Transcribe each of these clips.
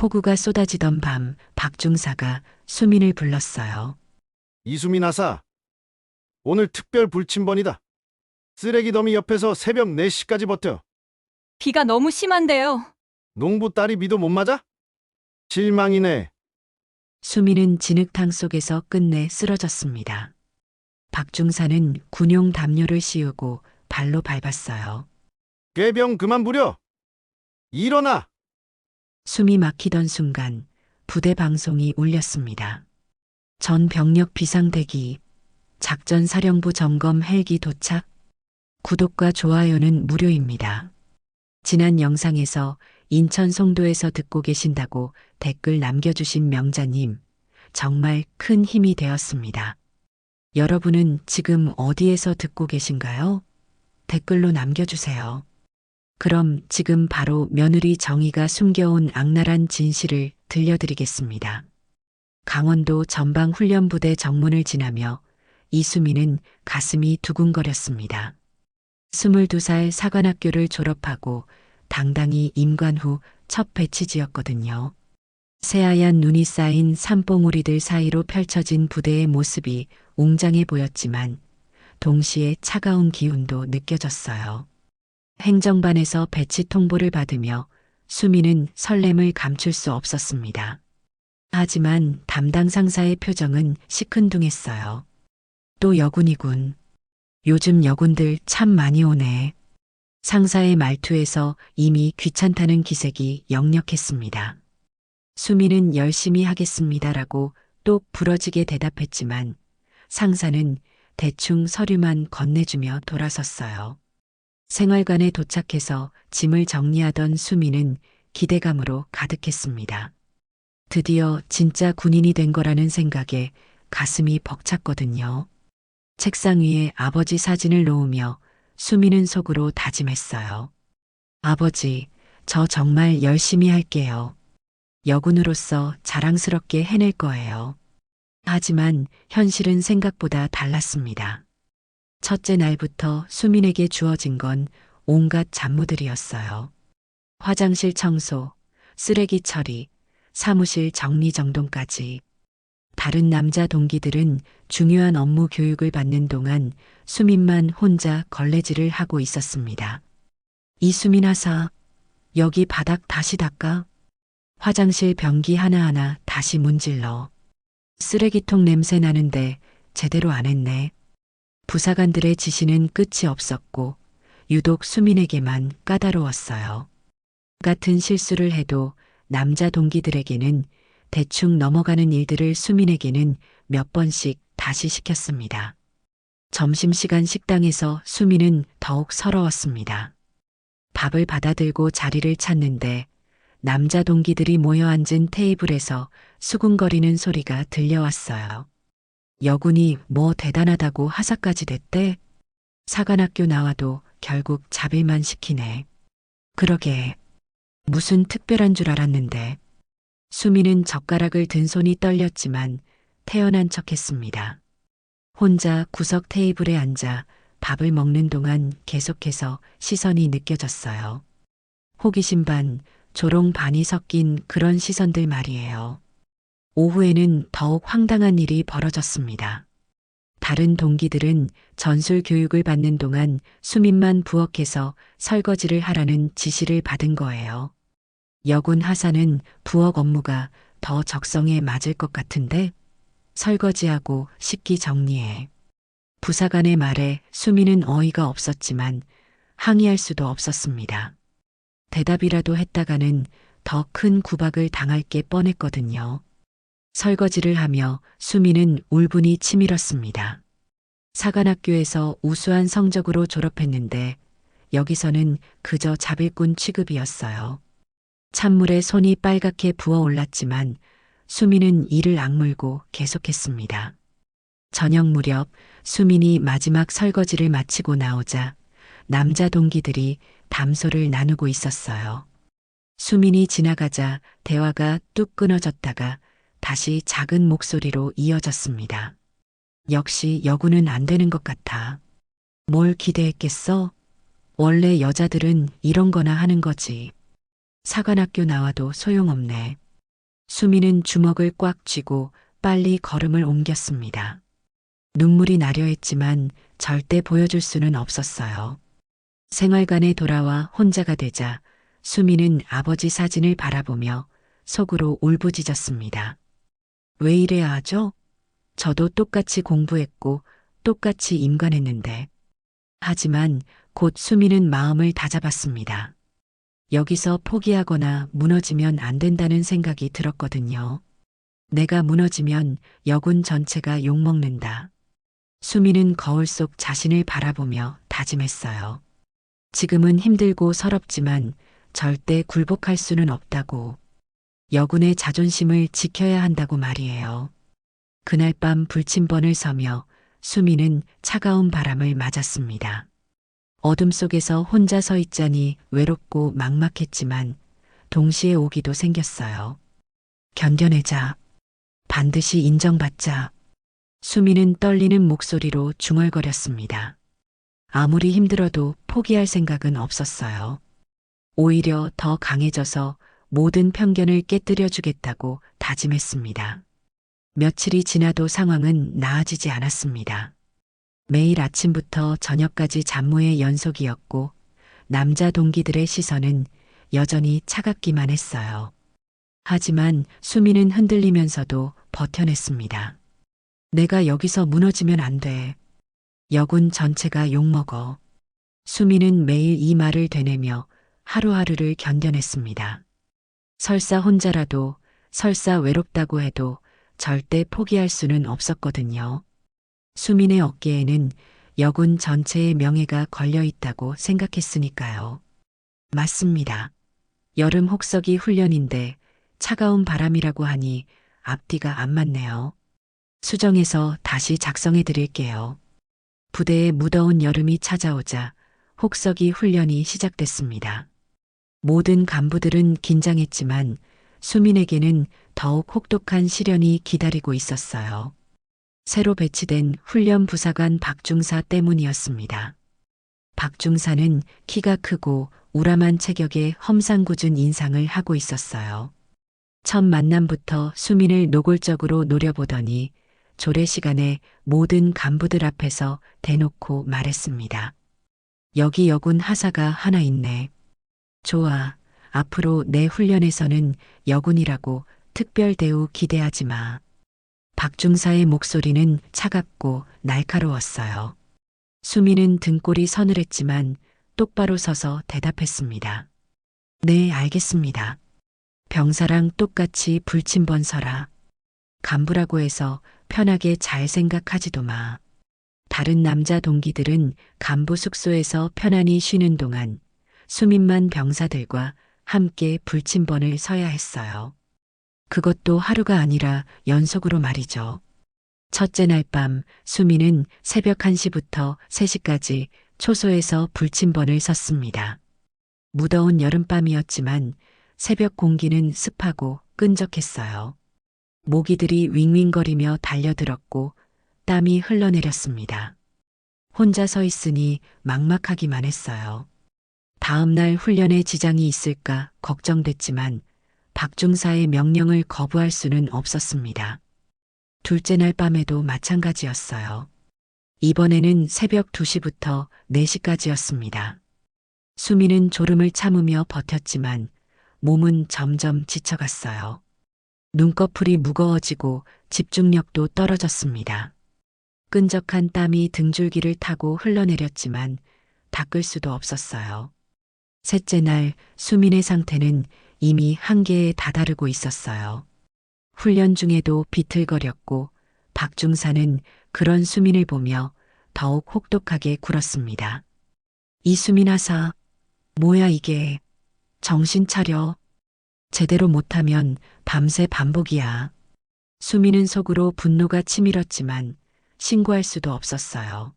폭우가 쏟아지던 밤 박중사가 수민을 불렀어요. 이수민 아사, 오늘 특별 불침번이다. 쓰레기 더미 옆에서 새벽 4시까지 버텨. 비가 너무 심한데요. 농부 딸이 비도 못 맞아? 실망이네. 수민은 진흙탕 속에서 끝내 쓰러졌습니다. 박중사는 군용 담요를 씌우고 발로 밟았어요. 꾀병 그만 부려. 일어나. 숨이 막히던 순간 부대 방송이 울렸습니다. 전 병력 비상대기, 작전사령부 점검 헬기 도착, 구독과 좋아요는 무료입니다. 지난 영상에서 인천 송도에서 듣고 계신다고 댓글 남겨주신 명자님, 정말 큰 힘이 되었습니다. 여러분은 지금 어디에서 듣고 계신가요? 댓글로 남겨주세요. 그럼 지금 바로 며느리 정희가 숨겨온 악랄한 진실을 들려드리겠습니다. 강원도 전방훈련부대 정문을 지나며 이수민은 가슴이 두근거렸습니다. 22살 사관학교를 졸업하고 당당히 임관 후 첫 배치지였거든요. 새하얀 눈이 쌓인 산봉우리들 사이로 펼쳐진 부대의 모습이 웅장해 보였지만 동시에 차가운 기운도 느껴졌어요. 행정반에서 배치 통보를 받으며 수민은 설렘을 감출 수 없었습니다. 하지만 담당 상사의 표정은 시큰둥했어요. 또 여군이군. 요즘 여군들 참 많이 오네. 상사의 말투에서 이미 귀찮다는 기색이 역력했습니다. 수민은 열심히 하겠습니다라고 똑 부러지게 대답했지만 상사는 대충 서류만 건네주며 돌아섰어요. 생활관에 도착해서 짐을 정리하던 수민은 기대감으로 가득했습니다. 드디어 진짜 군인이 된 거라는 생각에 가슴이 벅찼거든요. 책상 위에 아버지 사진을 놓으며 수민은 속으로 다짐했어요. 아버지, 저 정말 열심히 할게요. 여군으로서 자랑스럽게 해낼 거예요. 하지만 현실은 생각보다 달랐습니다. 첫째 날부터 수민에게 주어진 건 온갖 잡무들이었어요. 화장실 청소, 쓰레기 처리, 사무실 정리정돈까지. 다른 남자 동기들은 중요한 업무 교육을 받는 동안 수민만 혼자 걸레질을 하고 있었습니다. 이수민 하사, 여기 바닥 다시 닦아. 화장실 변기 하나하나 다시 문질러. 쓰레기통 냄새 나는데 제대로 안 했네. 부사관들의 지시는 끝이 없었고 유독 수민에게만 까다로웠어요. 같은 실수를 해도 남자 동기들에게는 대충 넘어가는 일들을 수민에게는 몇 번씩 다시 시켰습니다. 점심시간 식당에서 수민은 더욱 서러웠습니다. 밥을 받아들고 자리를 찾는데 남자 동기들이 모여 앉은 테이블에서 수군거리는 소리가 들려왔어요. 여군이 뭐 대단하다고 하사까지 됐대? 사관학교 나와도 결국 잡일만 시키네. 그러게, 무슨 특별한 줄 알았는데. 수민은 젓가락을 든 손이 떨렸지만 태연한 척했습니다. 혼자 구석 테이블에 앉아 밥을 먹는 동안 계속해서 시선이 느껴졌어요. 호기심 반, 조롱 반이 섞인 그런 시선들 말이에요. 오후에는 더욱 황당한 일이 벌어졌습니다. 다른 동기들은 전술 교육을 받는 동안 수민만 부엌에서 설거지를 하라는 지시를 받은 거예요. 여군 하사는 부엌 업무가 더 적성에 맞을 것 같은데 설거지하고 식기 정리해. 부사관의 말에 수민은 어이가 없었지만 항의할 수도 없었습니다. 대답이라도 했다가는 더 큰 구박을 당할 게 뻔했거든요. 설거지를 하며 수민은 울분이 치밀었습니다. 사관학교에서 우수한 성적으로 졸업했는데 여기서는 그저 잡일꾼 취급이었어요. 찬물에 손이 빨갛게 부어올랐지만 수민은 이를 악물고 계속했습니다. 저녁 무렵 수민이 마지막 설거지를 마치고 나오자 남자 동기들이 담소를 나누고 있었어요. 수민이 지나가자 대화가 뚝 끊어졌다가 다시 작은 목소리로 이어졌습니다. 역시 여군은 안 되는 것 같아. 뭘 기대했겠어? 원래 여자들은 이런 거나 하는 거지. 사관학교 나와도 소용없네. 수미는 주먹을 꽉 쥐고 빨리 걸음을 옮겼습니다. 눈물이 나려 했지만 절대 보여줄 수는 없었어요. 생활관에 돌아와 혼자가 되자 수미는 아버지 사진을 바라보며 속으로 울부짖었습니다. 왜 이래야 하죠? 저도 똑같이 공부했고 똑같이 임관했는데. 하지만 곧 수미는 마음을 다잡았습니다. 여기서 포기하거나 무너지면 안 된다는 생각이 들었거든요. 내가 무너지면 여군 전체가 욕먹는다. 수미는 거울 속 자신을 바라보며 다짐했어요. 지금은 힘들고 서럽지만 절대 굴복할 수는 없다고. 여군의 자존심을 지켜야 한다고 말이에요. 그날 밤 불침번을 서며 수미는 차가운 바람을 맞았습니다. 어둠 속에서 혼자 서 있자니 외롭고 막막했지만 동시에 오기도 생겼어요. 견뎌내자. 반드시 인정받자. 수미는 떨리는 목소리로 중얼거렸습니다. 아무리 힘들어도 포기할 생각은 없었어요. 오히려 더 강해져서 모든 편견을 깨뜨려 주겠다고 다짐했습니다. 며칠이 지나도 상황은 나아지지 않았습니다. 매일 아침부터 저녁까지 잡무의 연속이었고 남자 동기들의 시선은 여전히 차갑기만 했어요. 하지만 수미는 흔들리면서도 버텨냈습니다. 내가 여기서 무너지면 안 돼. 여군 전체가 욕먹어. 수미는 매일 이 말을 되뇌며 하루하루를 견뎌냈습니다. 설사 혼자라도, 설사 외롭다고 해도 절대 포기할 수는 없었거든요. 수민의 어깨에는 여군 전체의 명예가 걸려 있다고 생각했으니까요. 맞습니다. 여름 혹서기 훈련인데 차가운 바람이라고 하니 앞뒤가 안 맞네요. 수정해서 다시 작성해 드릴게요. 부대에 무더운 여름이 찾아오자 혹서기 훈련이 시작됐습니다. 모든 간부들은 긴장했지만 수민에게는 더욱 혹독한 시련이 기다리고 있었어요. 새로 배치된 훈련 부사관 박중사 때문이었습니다. 박중사는 키가 크고 우람한 체격에 험상궂은 인상을 하고 있었어요. 첫 만남부터 수민을 노골적으로 노려보더니 조례 시간에 모든 간부들 앞에서 대놓고 말했습니다. 여기 여군 하사가 하나 있네. 좋아. 앞으로 내 훈련에서는 여군이라고 특별 대우 기대하지 마. 박중사의 목소리는 차갑고 날카로웠어요. 수미는 등골이 서늘했지만 똑바로 서서 대답했습니다. 네, 알겠습니다. 병사랑 똑같이 불침번 서라. 간부라고 해서 편하게 잘 생각하지도 마. 다른 남자 동기들은 간부 숙소에서 편안히 쉬는 동안 수민만 병사들과 함께 불침번을 서야 했어요. 그것도 하루가 아니라 연속으로 말이죠. 첫째 날 밤 수민은 새벽 1시부터 3시까지 초소에서 불침번을 섰습니다. 무더운 여름밤이었지만 새벽 공기는 습하고 끈적했어요. 모기들이 윙윙거리며 달려들었고 땀이 흘러내렸습니다. 혼자 서 있으니 막막하기만 했어요. 다음 날 훈련에 지장이 있을까 걱정됐지만 박중사의 명령을 거부할 수는 없었습니다. 둘째 날 밤에도 마찬가지였어요. 이번에는 새벽 2시부터 4시까지였습니다. 수미는 졸음을 참으며 버텼지만 몸은 점점 지쳐갔어요. 눈꺼풀이 무거워지고 집중력도 떨어졌습니다. 끈적한 땀이 등줄기를 타고 흘러내렸지만 닦을 수도 없었어요. 셋째 날 수민의 상태는 이미 한계에 다다르고 있었어요. 훈련 중에도 비틀거렸고 박중사는 그런 수민을 보며 더욱 혹독하게 굴었습니다. 이수민 하사, 뭐야 이게. 정신 차려. 제대로 못하면 밤새 반복이야. 수민은 속으로 분노가 치밀었지만 신고할 수도 없었어요.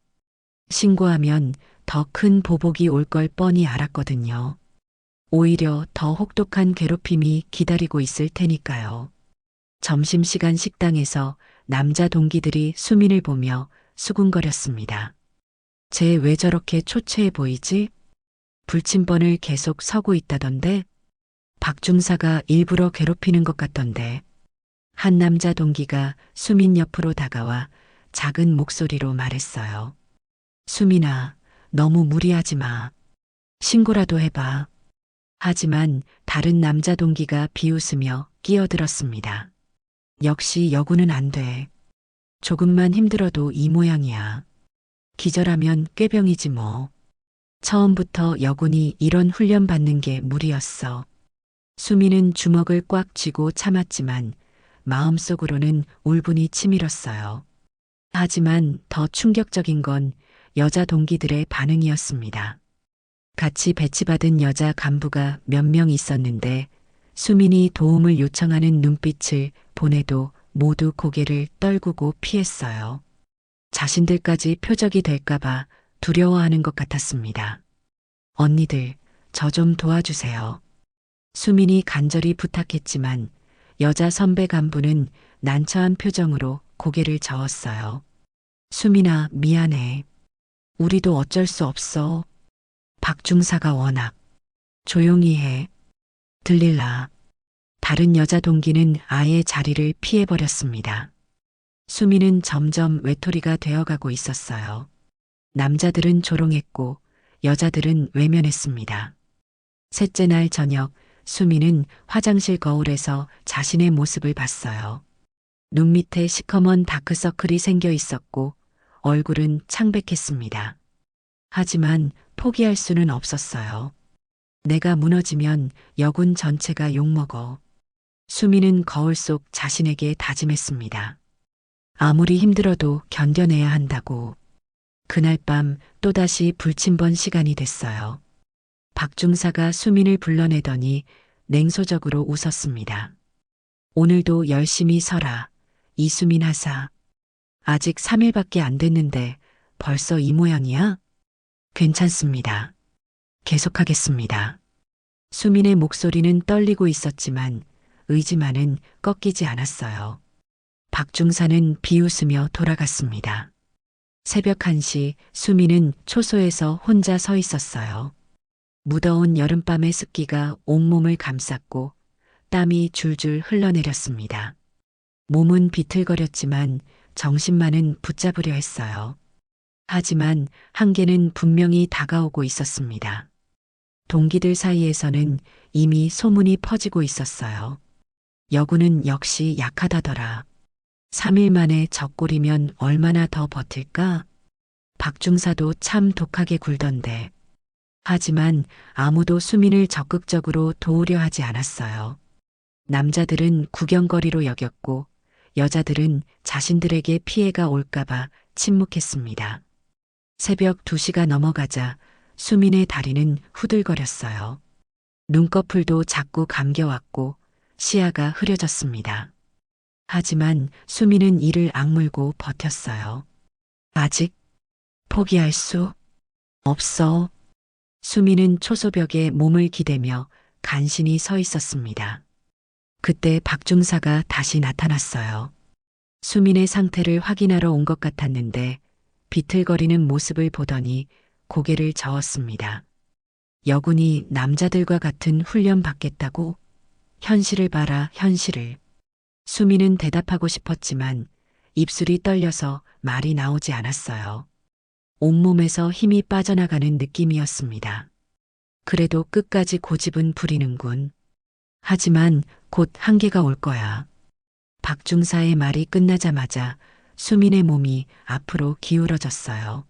신고하면 더 큰 보복이 올 걸 뻔히 알았거든요. 오히려 더 혹독한 괴롭힘이 기다리고 있을 테니까요. 점심시간 식당에서 남자 동기들이 수민을 보며 수군거렸습니다. 쟤 왜 저렇게 초췌해 보이지? 불침번을 계속 서고 있다던데? 박중사가 일부러 괴롭히는 것 같던데. 한 남자 동기가 수민 옆으로 다가와 작은 목소리로 말했어요. 수민아, 너무 무리하지 마. 신고라도 해봐. 하지만 다른 남자 동기가 비웃으며 끼어들었습니다. 역시 여군은 안 돼. 조금만 힘들어도 이 모양이야. 기절하면 꾀병이지 뭐. 처음부터 여군이 이런 훈련 받는 게 무리였어. 수미는 주먹을 꽉 쥐고 참았지만 마음속으로는 울분이 치밀었어요. 하지만 더 충격적인 건 여자 동기들의 반응이었습니다. 같이 배치받은 여자 간부가 몇 명 있었는데 수민이 도움을 요청하는 눈빛을 보내도 모두 고개를 떨구고 피했어요. 자신들까지 표적이 될까봐 두려워하는 것 같았습니다. 언니들, 저 좀 도와주세요. 수민이 간절히 부탁했지만 여자 선배 간부는 난처한 표정으로 고개를 저었어요. 수민아, 미안해. 우리도 어쩔 수 없어. 박중사가 워낙. 조용히 해. 들릴라. 다른 여자 동기는 아예 자리를 피해버렸습니다. 수미는 점점 외톨이가 되어가고 있었어요. 남자들은 조롱했고 여자들은 외면했습니다. 셋째 날 저녁 수미는 화장실 거울에서 자신의 모습을 봤어요. 눈 밑에 시커먼 다크서클이 생겨 있었고 얼굴은 창백했습니다. 하지만 포기할 수는 없었어요. 내가 무너지면 여군 전체가 욕먹어. 수미는 거울 속 자신에게 다짐했습니다. 아무리 힘들어도 견뎌내야 한다고. 그날 밤 또다시 불침번 시간이 됐어요. 박중사가 수민을 불러내더니 냉소적으로 웃었습니다. 오늘도 열심히 서라. 이수민 하사. 아직 3일밖에 안 됐는데 벌써 이 모양이야? 괜찮습니다. 계속하겠습니다. 수민의 목소리는 떨리고 있었지만 의지만은 꺾이지 않았어요. 박중사는 비웃으며 돌아갔습니다. 새벽 1시 수민은 초소에서 혼자 서 있었어요. 무더운 여름밤의 습기가 온몸을 감쌌고 땀이 줄줄 흘러내렸습니다. 몸은 비틀거렸지만 정신만은 붙잡으려 했어요. 하지만 한계는 분명히 다가오고 있었습니다. 동기들 사이에서는 이미 소문이 퍼지고 있었어요. 여군은 역시 약하다더라. 3일 만에 적골이면 얼마나 더 버틸까? 박중사도 참 독하게 굴던데. 하지만 아무도 수민을 적극적으로 도우려 하지 않았어요. 남자들은 구경거리로 여겼고 여자들은 자신들에게 피해가 올까봐 침묵했습니다. 새벽 2시가 넘어가자 수민의 다리는 후들거렸어요. 눈꺼풀도 자꾸 감겨왔고 시야가 흐려졌습니다. 하지만 수민은 이를 악물고 버텼어요. 아직 포기할 수 없어. 수민은 초소벽에 몸을 기대며 간신히 서 있었습니다. 그때 박중사가 다시 나타났어요. 수민의 상태를 확인하러 온 것 같았는데 비틀거리는 모습을 보더니 고개를 저었습니다. 여군이 남자들과 같은 훈련 받겠다고? 현실을 봐라, 현실을. 수민은 대답하고 싶었지만 입술이 떨려서 말이 나오지 않았어요. 온몸에서 힘이 빠져나가는 느낌이었습니다. 그래도 끝까지 고집은 부리는군. 하지만 곧 한계가 올 거야. 박중사의 말이 끝나자마자 수민의 몸이 앞으로 기울어졌어요.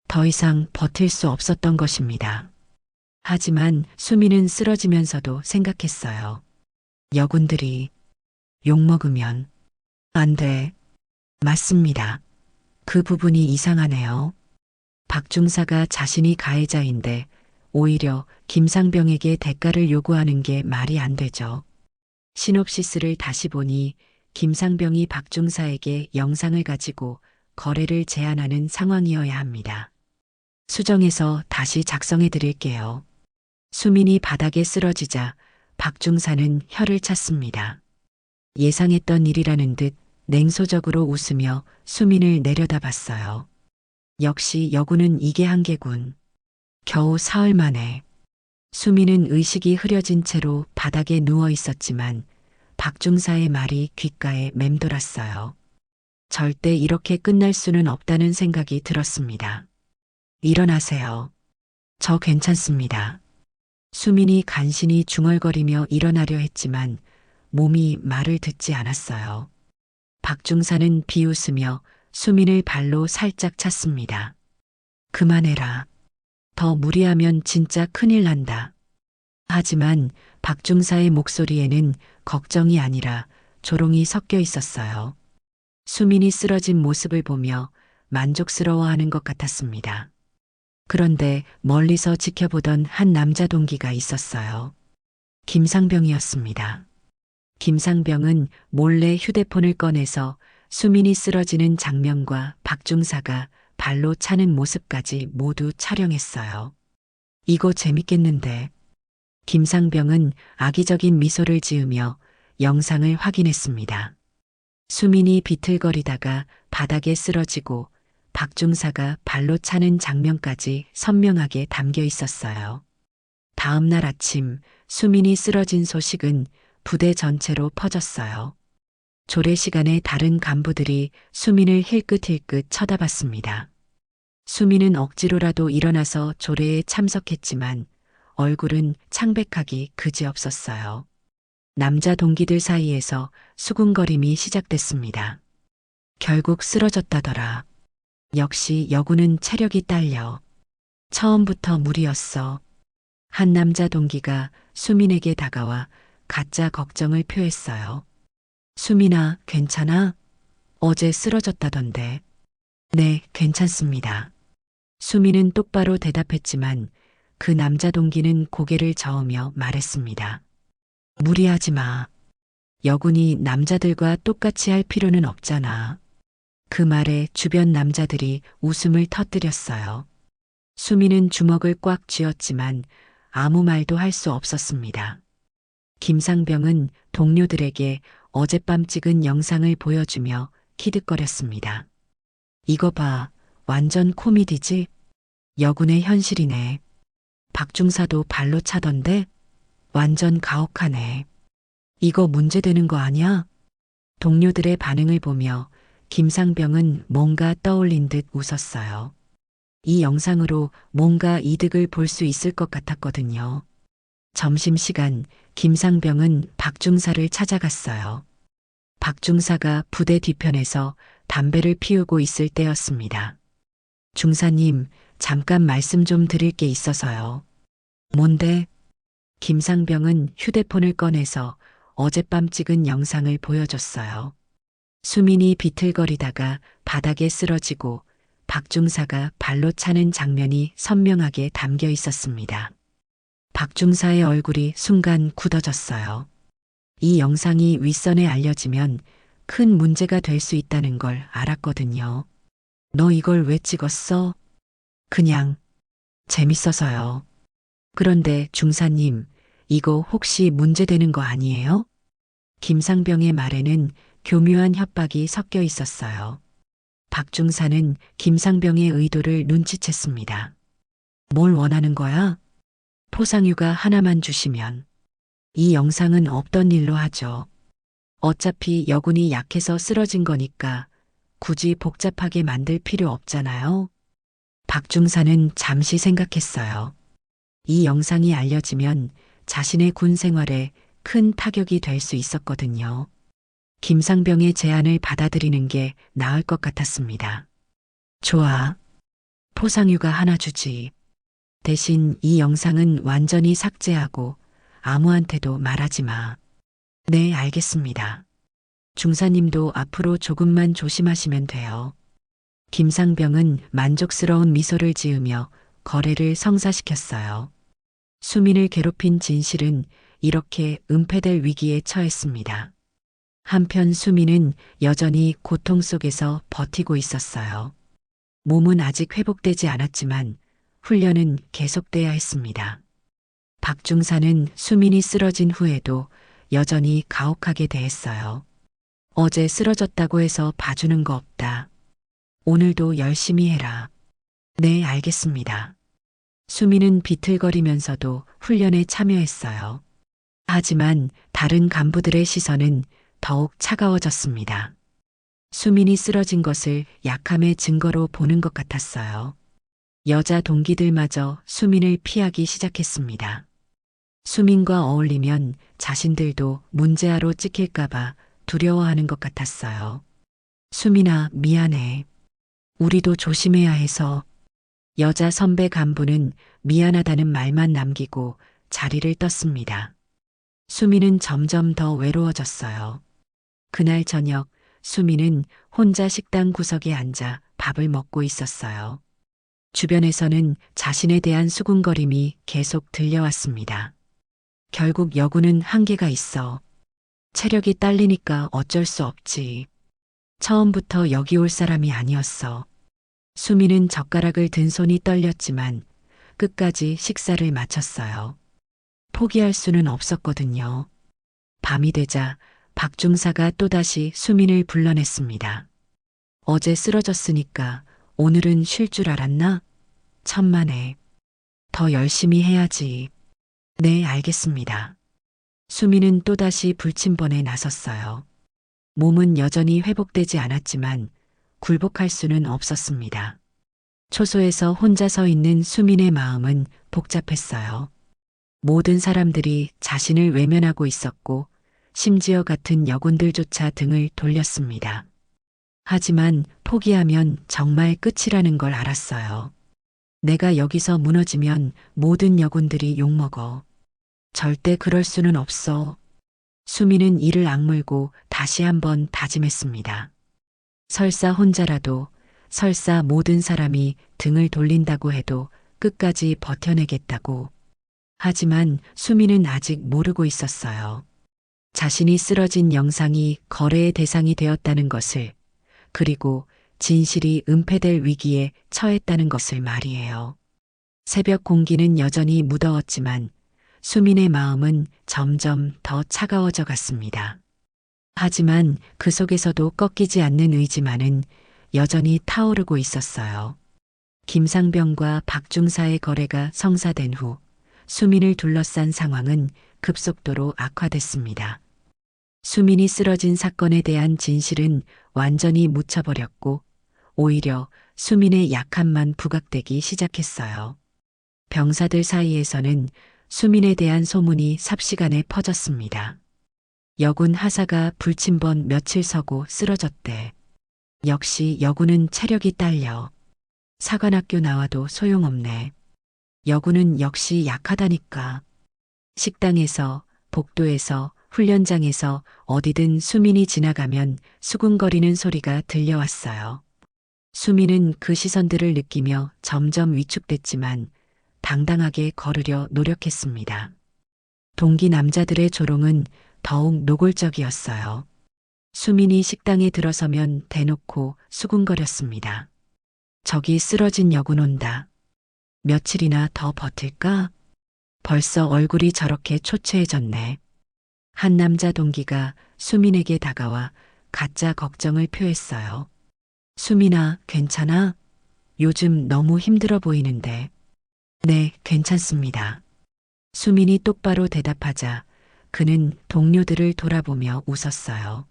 더 이상 버틸 수 없었던 것입니다. 하지만 수민은 쓰러지면서도 생각했어요. 여군들이 욕먹으면 안 돼. 맞습니다. 그 부분이 이상하네요. 박중사가 자신이 가해자인데 오히려 김상병에게 대가를 요구하는 게 말이 안 되죠. 시놉시스를 다시 보니 김상병이 박중사에게 영상을 가지고 거래를 제안하는 상황이어야 합니다. 수정해서 다시 작성해 드릴게요. 수민이 바닥에 쓰러지자 박중사는 혀를 찼습니다. 예상했던 일이라는 듯 냉소적으로 웃으며 수민을 내려다봤어요. 역시 여군은 이게 한계군. 겨우 사흘 만에 수민은 의식이 흐려진 채로 바닥에 누워 있었지만 박중사의 말이 귓가에 맴돌았어요. 절대 이렇게 끝날 수는 없다는 생각이 들었습니다. 일어나세요. 저 괜찮습니다. 수민이 간신히 중얼거리며 일어나려 했지만 몸이 말을 듣지 않았어요. 박중사는 비웃으며 수민을 발로 살짝 찼습니다. 그만해라. 더 무리하면 진짜 큰일 난다. 하지만 박중사의 목소리에는 걱정이 아니라 조롱이 섞여 있었어요. 수민이 쓰러진 모습을 보며 만족스러워하는 것 같았습니다. 그런데 멀리서 지켜보던 한 남자 동기가 있었어요. 김상병이었습니다. 김상병은 몰래 휴대폰을 꺼내서 수민이 쓰러지는 장면과 박중사가 발로 차는 모습까지 모두 촬영했어요. 이거 재밌겠는데. 김상병은 악의적인 미소를 지으며 영상을 확인했습니다. 수민이 비틀거리다가 바닥에 쓰러지고 박중사가 발로 차는 장면까지 선명하게 담겨 있었어요. 다음 날 아침 수민이 쓰러진 소식은 부대 전체로 퍼졌어요. 조례 시간에 다른 간부들이 수민을 힐끗힐끗 쳐다봤습니다. 수민은 억지로라도 일어나서 조례에 참석했지만 얼굴은 창백하기 그지없었어요. 남자 동기들 사이에서 수군거림이 시작됐습니다. 결국 쓰러졌다더라. 역시 여군은 체력이 딸려. 처음부터 무리였어. 한 남자 동기가 수민에게 다가와 가짜 걱정을 표했어요. 수민아, 괜찮아? 어제 쓰러졌다던데. 네, 괜찮습니다. 수민은 똑바로 대답했지만 그 남자 동기는 고개를 저으며 말했습니다. 무리하지 마. 여군이 남자들과 똑같이 할 필요는 없잖아. 그 말에 주변 남자들이 웃음을 터뜨렸어요. 수민은 주먹을 꽉 쥐었지만 아무 말도 할 수 없었습니다. 김상병은 동료들에게 어젯밤 찍은 영상을 보여주며 키득거렸습니다. 이거 봐, 완전 코미디지? 여군의 현실이네. 박중사도 발로 차던데? 완전 가혹하네. 이거 문제되는 거 아니야? 동료들의 반응을 보며 김상병은 뭔가 떠올린 듯 웃었어요. 이 영상으로 뭔가 이득을 볼 수 있을 것 같았거든요. 점심시간 김상병은 박중사를 찾아갔어요. 박중사가 부대 뒤편에서 담배를 피우고 있을 때였습니다. 중사님, 잠깐 말씀 좀 드릴 게 있어서요. 뭔데? 김상병은 휴대폰을 꺼내서 어젯밤 찍은 영상을 보여줬어요. 수민이 비틀거리다가 바닥에 쓰러지고 박중사가 발로 차는 장면이 선명하게 담겨 있었습니다. 박중사의 얼굴이 순간 굳어졌어요. 이 영상이 윗선에 알려지면 큰 문제가 될 수 있다는 걸 알았거든요. 너 이걸 왜 찍었어? 그냥 재밌어서요. 그런데 중사님, 이거 혹시 문제되는 거 아니에요? 김상병의 말에는 교묘한 협박이 섞여 있었어요. 박중사는 김상병의 의도를 눈치챘습니다. 뭘 원하는 거야? 포상휴가 하나만 주시면. 이 영상은 없던 일로 하죠. 어차피 여군이 약해서 쓰러진 거니까 굳이 복잡하게 만들 필요 없잖아요. 박중사는 잠시 생각했어요. 이 영상이 알려지면 자신의 군 생활에 큰 타격이 될 수 있었거든요. 김상병의 제안을 받아들이는 게 나을 것 같았습니다. 좋아. 포상휴가 하나 주지. 대신 이 영상은 완전히 삭제하고 아무한테도 말하지 마. 네, 알겠습니다. 중사님도 앞으로 조금만 조심하시면 돼요. 김상병은 만족스러운 미소를 지으며 거래를 성사시켰어요. 수민을 괴롭힌 진실은 이렇게 은폐될 위기에 처했습니다. 한편 수민은 여전히 고통 속에서 버티고 있었어요. 몸은 아직 회복되지 않았지만 훈련은 계속돼야 했습니다. 박중사는 수민이 쓰러진 후에도 여전히 가혹하게 대했어요. 어제 쓰러졌다고 해서 봐주는 거 없다. 오늘도 열심히 해라. 네, 알겠습니다. 수민은 비틀거리면서도 훈련에 참여했어요. 하지만 다른 간부들의 시선은 더욱 차가워졌습니다. 수민이 쓰러진 것을 약함의 증거로 보는 것 같았어요. 여자 동기들마저 수민을 피하기 시작했습니다. 수민과 어울리면 자신들도 문제아로 찍힐까봐 두려워하는 것 같았어요. 수민아, 미안해. 우리도 조심해야 해서. 여자 선배 간부는 미안하다는 말만 남기고 자리를 떴습니다. 수민은 점점 더 외로워졌어요. 그날 저녁 수민은 혼자 식당 구석에 앉아 밥을 먹고 있었어요. 주변에서는 자신에 대한 수군거림이 계속 들려왔습니다. 결국 여군은 한계가 있어. 체력이 딸리니까 어쩔 수 없지. 처음부터 여기 올 사람이 아니었어. 수민은 젓가락을 든 손이 떨렸지만 끝까지 식사를 마쳤어요. 포기할 수는 없었거든요. 밤이 되자 박중사가 또다시 수민을 불러냈습니다. 어제 쓰러졌으니까 오늘은 쉴 줄 알았나? 천만에. 더 열심히 해야지. 네, 알겠습니다. 수민은 또다시 불침번에 나섰어요. 몸은 여전히 회복되지 않았지만 굴복할 수는 없었습니다. 초소에서 혼자 서 있는 수민의 마음은 복잡했어요. 모든 사람들이 자신을 외면하고 있었고 심지어 같은 여군들조차 등을 돌렸습니다. 하지만 포기하면 정말 끝이라는 걸 알았어요. 내가 여기서 무너지면 모든 여군들이 욕먹어. 절대 그럴 수는 없어. 수민은 이를 악물고 다시 한번 다짐했습니다. 설사 혼자라도, 설사 모든 사람이 등을 돌린다고 해도 끝까지 버텨내겠다고. 하지만 수민은 아직 모르고 있었어요. 자신이 쓰러진 영상이 거래의 대상이 되었다는 것을, 그리고 진실이 은폐될 위기에 처했다는 것을 말이에요. 새벽 공기는 여전히 무더웠지만 수민의 마음은 점점 더 차가워져 갔습니다. 하지만 그 속에서도 꺾이지 않는 의지만은 여전히 타오르고 있었어요. 김상병과 박중사의 거래가 성사된 후 수민을 둘러싼 상황은 급속도로 악화됐습니다. 수민이 쓰러진 사건에 대한 진실은 완전히 묻혀버렸고 오히려 수민의 약함만 부각되기 시작했어요. 병사들 사이에서는 수민에 대한 소문이 삽시간에 퍼졌습니다. 여군 하사가 불침번 며칠 서고 쓰러졌대. 역시 여군은 체력이 딸려. 사관학교 나와도 소용없네. 여군은 역시 약하다니까. 식당에서, 복도에서, 훈련장에서 어디든 수민이 지나가면 수군거리는 소리가 들려왔어요. 수민은 그 시선들을 느끼며 점점 위축됐지만 당당하게 걸으려 노력했습니다. 동기 남자들의 조롱은 더욱 노골적이었어요. 수민이 식당에 들어서면 대놓고 수군거렸습니다. 저기 쓰러진 여군 온다. 며칠이나 더 버틸까? 벌써 얼굴이 저렇게 초췌해졌네. 한 남자 동기가 수민에게 다가와 가짜 걱정을 표했어요. 수민아, 괜찮아? 요즘 너무 힘들어 보이는데. 네, 괜찮습니다. 수민이 똑바로 대답하자 그는 동료들을 돌아보며 웃었어요.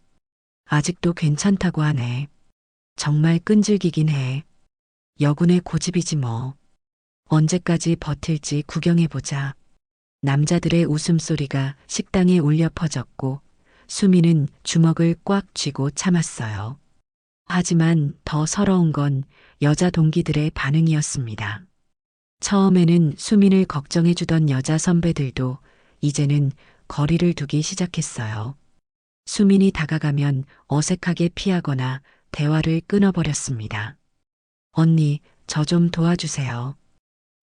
아직도 괜찮다고 하네. 정말 끈질기긴 해. 여군의 고집이지 뭐. 언제까지 버틸지 구경해보자. 남자들의 웃음소리가 식당에 울려 퍼졌고 수민은 주먹을 꽉 쥐고 참았어요. 하지만 더 서러운 건 여자 동기들의 반응이었습니다. 처음에는 수민을 걱정해주던 여자 선배들도 이제는 거리를 두기 시작했어요. 수민이 다가가면 어색하게 피하거나 대화를 끊어버렸습니다. 언니, 저 좀 도와주세요.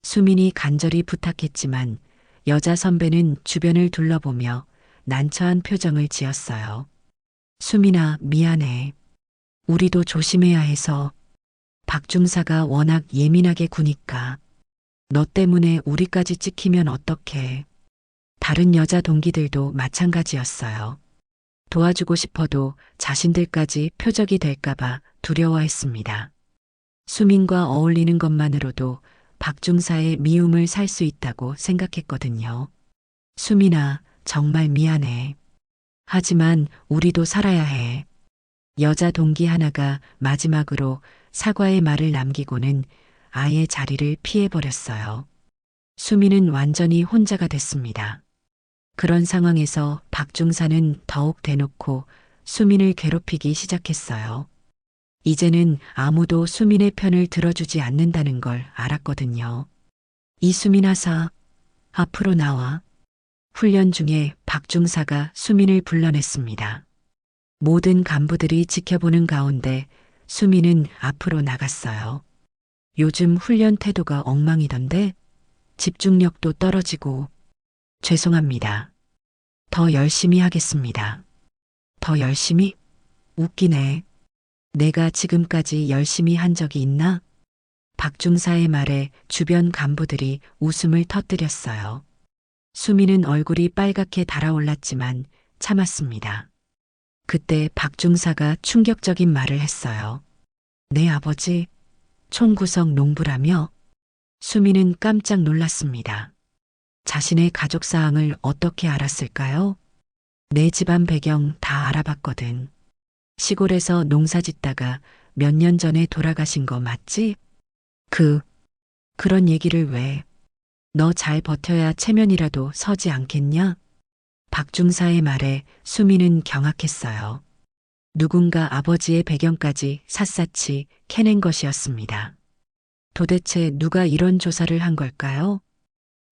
수민이 간절히 부탁했지만 여자 선배는 주변을 둘러보며 난처한 표정을 지었어요. 수민아, 미안해. 우리도 조심해야 해서. 박중사가 워낙 예민하게 구니까. 너 때문에 우리까지 찍히면 어떡해. 다른 여자 동기들도 마찬가지였어요. 도와주고 싶어도 자신들까지 표적이 될까봐 두려워했습니다. 수민과 어울리는 것만으로도 박중사의 미움을 살 수 있다고 생각했거든요. 수민아, 정말 미안해. 하지만 우리도 살아야 해. 여자 동기 하나가 마지막으로 사과의 말을 남기고는 아예 자리를 피해버렸어요. 수민은 완전히 혼자가 됐습니다. 그런 상황에서 박중사는 더욱 대놓고 수민을 괴롭히기 시작했어요. 이제는 아무도 수민의 편을 들어주지 않는다는 걸 알았거든요. 이수민 하사, 앞으로 나와. 훈련 중에 박중사가 수민을 불러냈습니다. 모든 간부들이 지켜보는 가운데 수민은 앞으로 나갔어요. 요즘 훈련 태도가 엉망이던데 집중력도 떨어지고 죄송합니다. 더 열심히 하겠습니다. 더 열심히? 웃기네. 내가 지금까지 열심히 한 적이 있나? 박중사의 말에 주변 간부들이 웃음을 터뜨렸어요. 수민은 얼굴이 빨갛게 달아올랐지만 참았습니다. 그때 박중사가 충격적인 말을 했어요. 내 아버지, 총구석 농부라며? 수민은 깜짝 놀랐습니다. 자신의 가족 사항을 어떻게 알았을까요? 내 집안 배경 다 알아봤거든. 시골에서 농사 짓다가 몇 년 전에 돌아가신 거 맞지? 그런 얘기를 왜? 너 잘 버텨야 체면이라도 서지 않겠냐? 박중사의 말에 수민은 경악했어요. 누군가 아버지의 배경까지 샅샅이 캐낸 것이었습니다. 도대체 누가 이런 조사를 한 걸까요?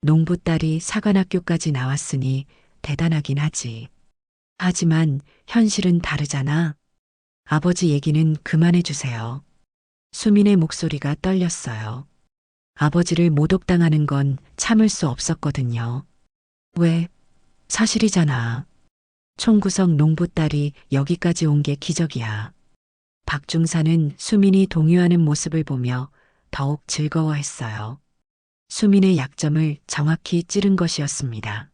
농부 딸이 사관학교까지 나왔으니 대단하긴 하지. 하지만 현실은 다르잖아. 아버지 얘기는 그만해 주세요. 수민의 목소리가 떨렸어요. 아버지를 모독당하는 건 참을 수 없었거든요. 왜? 사실이잖아. 총구석 농부 딸이 여기까지 온 게 기적이야. 박중사는 수민이 동요하는 모습을 보며 더욱 즐거워했어요. 수민의 약점을 정확히 찌른 것이었습니다.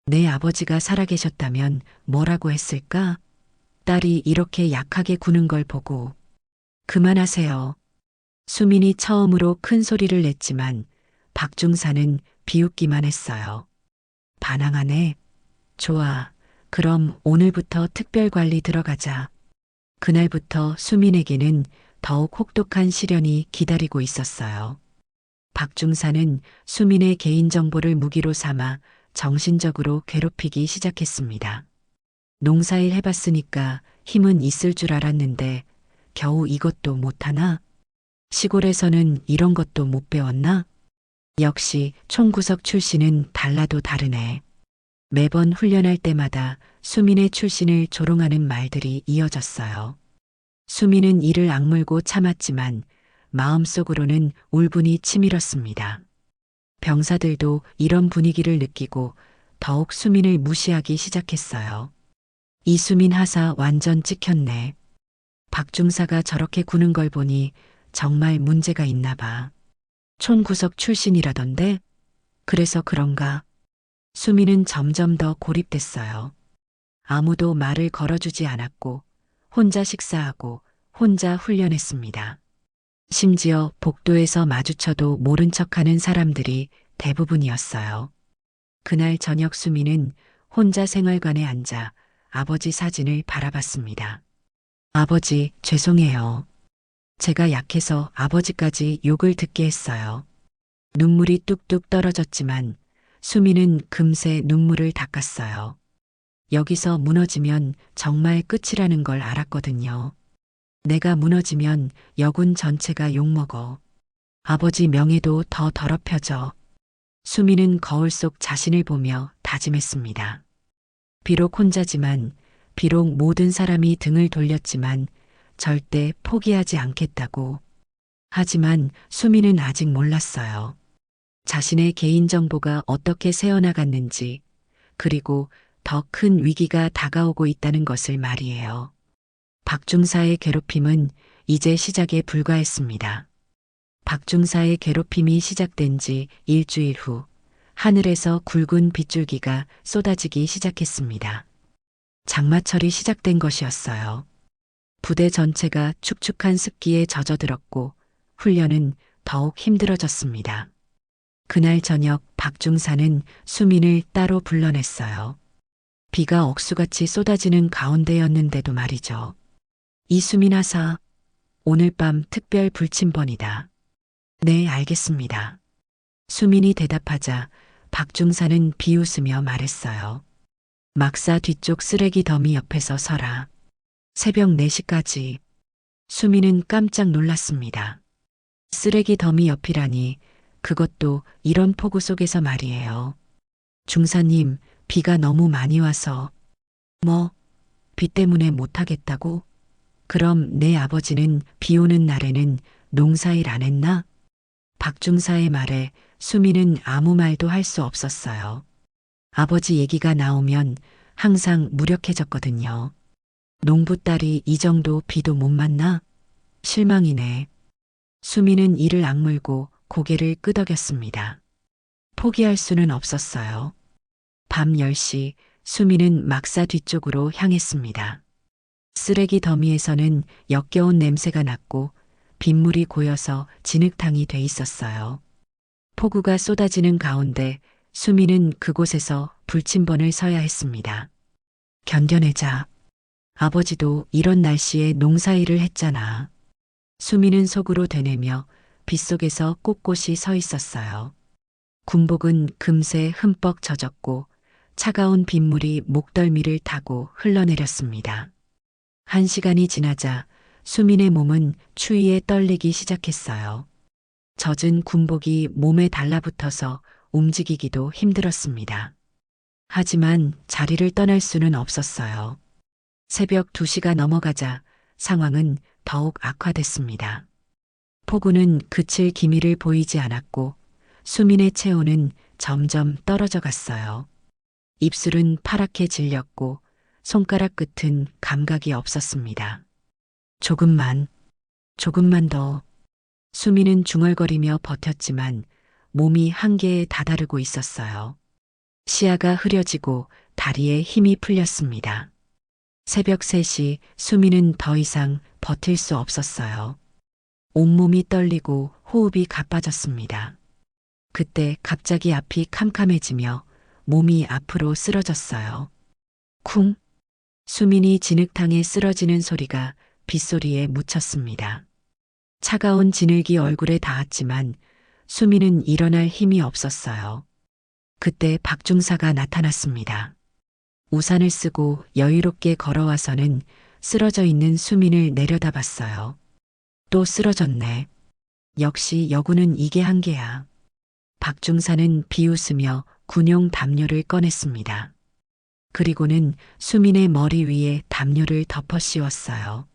내 아버지가 살아계셨다면 뭐라고 했을까? 딸이 이렇게 약하게 구는 걸 보고. 그만하세요. 수민이 처음으로 큰 소리를 냈지만 박중사는 비웃기만 했어요. 반항하네. 좋아. 그럼 오늘부터 특별관리 들어가자. 그날부터 수민에게는 더욱 혹독한 시련이 기다리고 있었어요. 박중사는 수민의 개인정보를 무기로 삼아 정신적으로 괴롭히기 시작했습니다. 농사일 해봤으니까 힘은 있을 줄 알았는데 겨우 이것도 못하나? 시골에서는 이런 것도 못 배웠나? 역시 총구석 출신은 달라도 다르네. 매번 훈련할 때마다 수민의 출신을 조롱하는 말들이 이어졌어요. 수민은 이를 악물고 참았지만 마음속으로는 울분이 치밀었습니다. 병사들도 이런 분위기를 느끼고 더욱 수민을 무시하기 시작했어요. 이수민 하사 완전 찍혔네. 박중사가 저렇게 구는 걸 보니 정말 문제가 있나 봐. 총구석 출신이라던데? 그래서 그런가? 수민은 점점 더 고립됐어요. 아무도 말을 걸어주지 않았고 혼자 식사하고 혼자 훈련했습니다. 심지어 복도에서 마주쳐도 모른 척하는 사람들이 대부분이었어요. 그날 저녁 수민은 혼자 생활관에 앉아 아버지 사진을 바라봤습니다. 아버지, 죄송해요. 제가 약해서 아버지까지 욕을 듣게 했어요. 눈물이 뚝뚝 떨어졌지만 수민은 금세 눈물을 닦았어요. 여기서 무너지면 정말 끝이라는 걸 알았거든요. 내가 무너지면 여군 전체가 욕먹어. 아버지 명예도 더 더럽혀져. 수민은 거울 속 자신을 보며 다짐했습니다. 비록 혼자지만, 비록 모든 사람이 등을 돌렸지만 절대 포기하지 않겠다고. 하지만 수민은 아직 몰랐어요. 자신의 개인정보가 어떻게 새어나갔는지, 그리고 더 큰 위기가 다가오고 있다는 것을 말이에요. 박중사의 괴롭힘은 이제 시작에 불과했습니다. 박중사의 괴롭힘이 시작된 지 일주일 후, 하늘에서 굵은 빗줄기가 쏟아지기 시작했습니다. 장마철이 시작된 것이었어요. 부대 전체가 축축한 습기에 젖어들었고 훈련은 더욱 힘들어졌습니다. 그날 저녁 박중사는 수민을 따로 불러냈어요. 비가 억수같이 쏟아지는 가운데였는데도 말이죠. 이수민 하사, 오늘 밤 특별 불침번이다. 네, 알겠습니다. 수민이 대답하자 박중사는 비웃으며 말했어요. 막사 뒤쪽 쓰레기 더미 옆에서 서라. 새벽 4시까지. 수민은 깜짝 놀랐습니다. 쓰레기 더미 옆이라니, 그것도 이런 폭우 속에서 말이에요. 중사님, 비가 너무 많이 와서. 뭐, 비 때문에 못하겠다고? 그럼 내 아버지는 비 오는 날에는 농사일 안 했나? 박중사의 말에 수민은 아무 말도 할 수 없었어요. 아버지 얘기가 나오면 항상 무력해졌거든요. 농부 딸이 이 정도 비도 못 맞나? 실망이네. 수민은 이를 악물고 고개를 끄덕였습니다. 포기할 수는 없었어요. 밤 10시 수민은 막사 뒤쪽으로 향했습니다. 쓰레기 더미에서는 역겨운 냄새가 났고 빗물이 고여서 진흙탕이 돼 있었어요. 폭우가 쏟아지는 가운데 수민은 그곳에서 불침번을 서야 했습니다. 견뎌내자. 아버지도 이런 날씨에 농사일을 했잖아. 수민은 속으로 되뇌며 빗속에서 꼿꼿이 서 있었어요. 군복은 금세 흠뻑 젖었고 차가운 빗물이 목덜미를 타고 흘러내렸습니다. 1시간이 지나자 수민의 몸은 추위에 떨리기 시작했어요. 젖은 군복이 몸에 달라붙어서 움직이기도 힘들었습니다. 하지만 자리를 떠날 수는 없었어요. 새벽 2시가 넘어가자 상황은 더욱 악화됐습니다. 폭우는 그칠 기미를 보이지 않았고 수민의 체온은 점점 떨어져 갔어요. 입술은 파랗게 질렸고 손가락 끝은 감각이 없었습니다. 조금만 더. 수민은 중얼거리며 버텼지만 몸이 한계에 다다르고 있었어요. 시야가 흐려지고 다리에 힘이 풀렸습니다. 새벽 3시 수민은 더 이상 버틸 수 없었어요. 온몸이 떨리고 호흡이 가빠졌습니다. 그때 갑자기 앞이 캄캄해지며 몸이 앞으로 쓰러졌어요. 쿵! 수민이 진흙탕에 쓰러지는 소리가 빗소리에 묻혔습니다. 차가운 진흙이 얼굴에 닿았지만 수민은 일어날 힘이 없었어요. 그때 박중사가 나타났습니다. 우산을 쓰고 여유롭게 걸어와서는 쓰러져 있는 수민을 내려다봤어요. 또 쓰러졌네. 역시 여구는 이게 한계야. 박중사는 비웃으며 군용 담요를 꺼냈습니다. 그리고는 수민의 머리 위에 담요를 덮어 씌웠어요.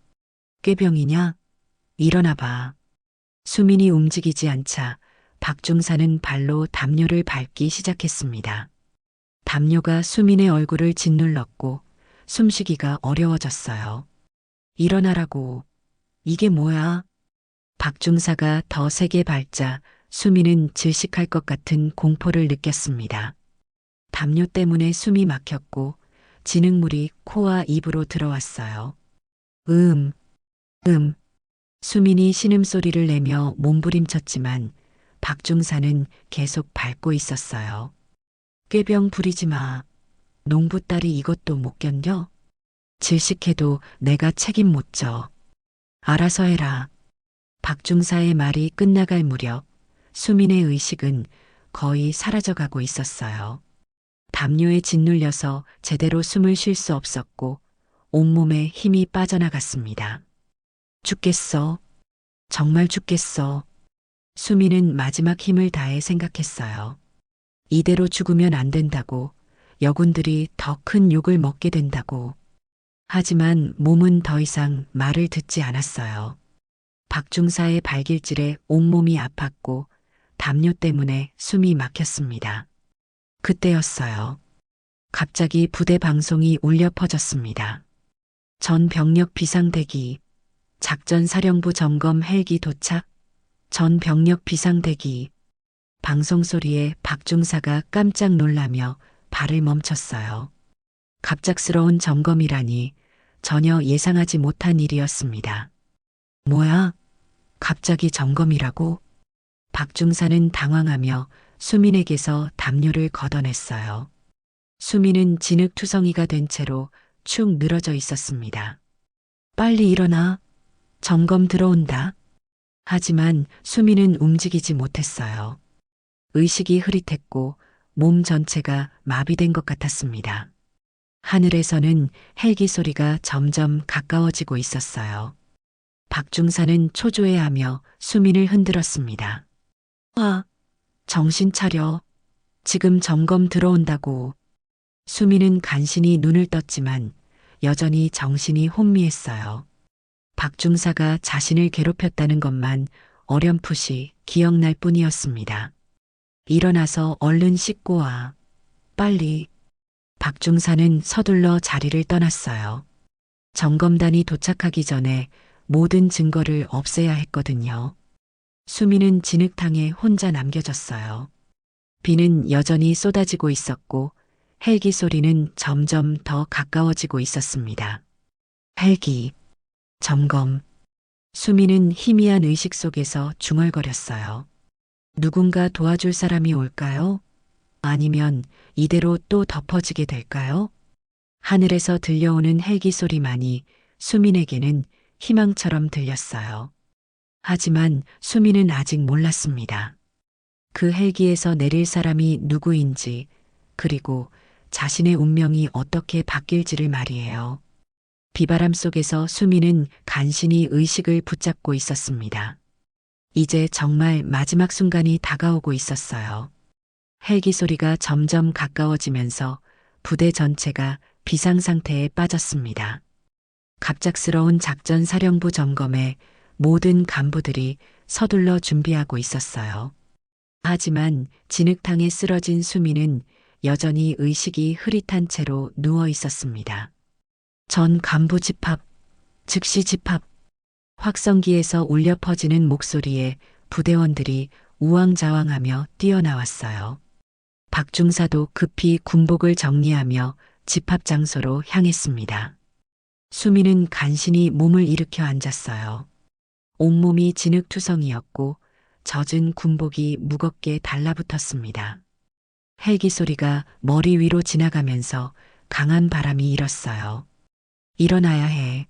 꾀병이냐? 일어나봐. 수민이 움직이지 않자 박중사는 발로 담요를 밟기 시작했습니다. 담요가 수민의 얼굴을 짓눌렀고 숨쉬기가 어려워졌어요. 일어나라고. 이게 뭐야? 박중사가 더 세게 밟자 수민은 질식할 것 같은 공포를 느꼈습니다. 담요 때문에 숨이 막혔고 진흙물이 코와 입으로 들어왔어요. 수민이 신음소리를 내며 몸부림쳤지만 박중사는 계속 밟고 있었어요. 꾀병 부리지 마. 농부 딸이 이것도 못 견뎌? 질식해도 내가 책임 못 져. 알아서 해라. 박중사의 말이 끝나갈 무렵 수민의 의식은 거의 사라져가고 있었어요. 담요에 짓눌려서 제대로 숨을 쉴 수 없었고 온몸에 힘이 빠져나갔습니다. 죽겠어. 정말 죽겠어. 수민은 마지막 힘을 다해 생각했어요. 이대로 죽으면 안 된다고, 여군들이 더 큰 욕을 먹게 된다고. 하지만 몸은 더 이상 말을 듣지 않았어요. 박중사의 발길질에 온몸이 아팠고 담요 때문에 숨이 막혔습니다. 그때였어요. 갑자기 부대 방송이 울려 퍼졌습니다. 전 병력 비상대기, 작전사령부 점검 헬기 도착, 전 병력 비상대기. 방송 소리에 박중사가 깜짝 놀라며 발을 멈췄어요. 갑작스러운 점검이라니 전혀 예상하지 못한 일이었습니다. 뭐야? 갑자기 점검이라고? 박중사는 당황하며 수민에게서 담요를 걷어냈어요. 수민은 진흙투성이가 된 채로 축 늘어져 있었습니다. 빨리 일어나. 점검 들어온다. 하지만 수민은 움직이지 못했어요. 의식이 흐릿했고 몸 전체가 마비된 것 같았습니다. 하늘에서는 헬기 소리가 점점 가까워지고 있었어요. 박중사는 초조해하며 수민을 흔들었습니다. 정신 차려. 지금 점검 들어온다고. 수민은 간신히 눈을 떴지만 여전히 정신이 혼미했어요. 박중사가 자신을 괴롭혔다는 것만 어렴풋이 기억날 뿐이었습니다. 일어나서 얼른 씻고 와. 빨리. 박중사는 서둘러 자리를 떠났어요. 점검단이 도착하기 전에 모든 증거를 없애야 했거든요. 수민은 진흙탕에 혼자 남겨졌어요. 비는 여전히 쏟아지고 있었고 헬기 소리는 점점 더 가까워지고 있었습니다. 헬기, 점검. 수민은 희미한 의식 속에서 중얼거렸어요. 누군가 도와줄 사람이 올까요? 아니면 이대로 또 덮어지게 될까요? 하늘에서 들려오는 헬기 소리만이 수민에게는 희망처럼 들렸어요. 하지만 수민은 아직 몰랐습니다. 그 헬기에서 내릴 사람이 누구인지, 그리고 자신의 운명이 어떻게 바뀔지를 말이에요. 비바람 속에서 수민은 간신히 의식을 붙잡고 있었습니다. 이제 정말 마지막 순간이 다가오고 있었어요. 헬기 소리가 점점 가까워지면서 부대 전체가 비상 상태에 빠졌습니다. 갑작스러운 작전 사령부 점검에 모든 간부들이 서둘러 준비하고 있었어요. 하지만 진흙탕에 쓰러진 수민은 여전히 의식이 흐릿한 채로 누워 있었습니다. 전 간부 집합, 즉시 집합. 확성기에서 울려 퍼지는 목소리에 부대원들이 우왕좌왕하며 뛰어나왔어요. 박중사도 급히 군복을 정리하며 집합 장소로 향했습니다. 수민은 간신히 몸을 일으켜 앉았어요. 온몸이 진흙투성이었고 젖은 군복이 무겁게 달라붙었습니다. 헬기 소리가 머리 위로 지나가면서 강한 바람이 일었어요. 일어나야 해.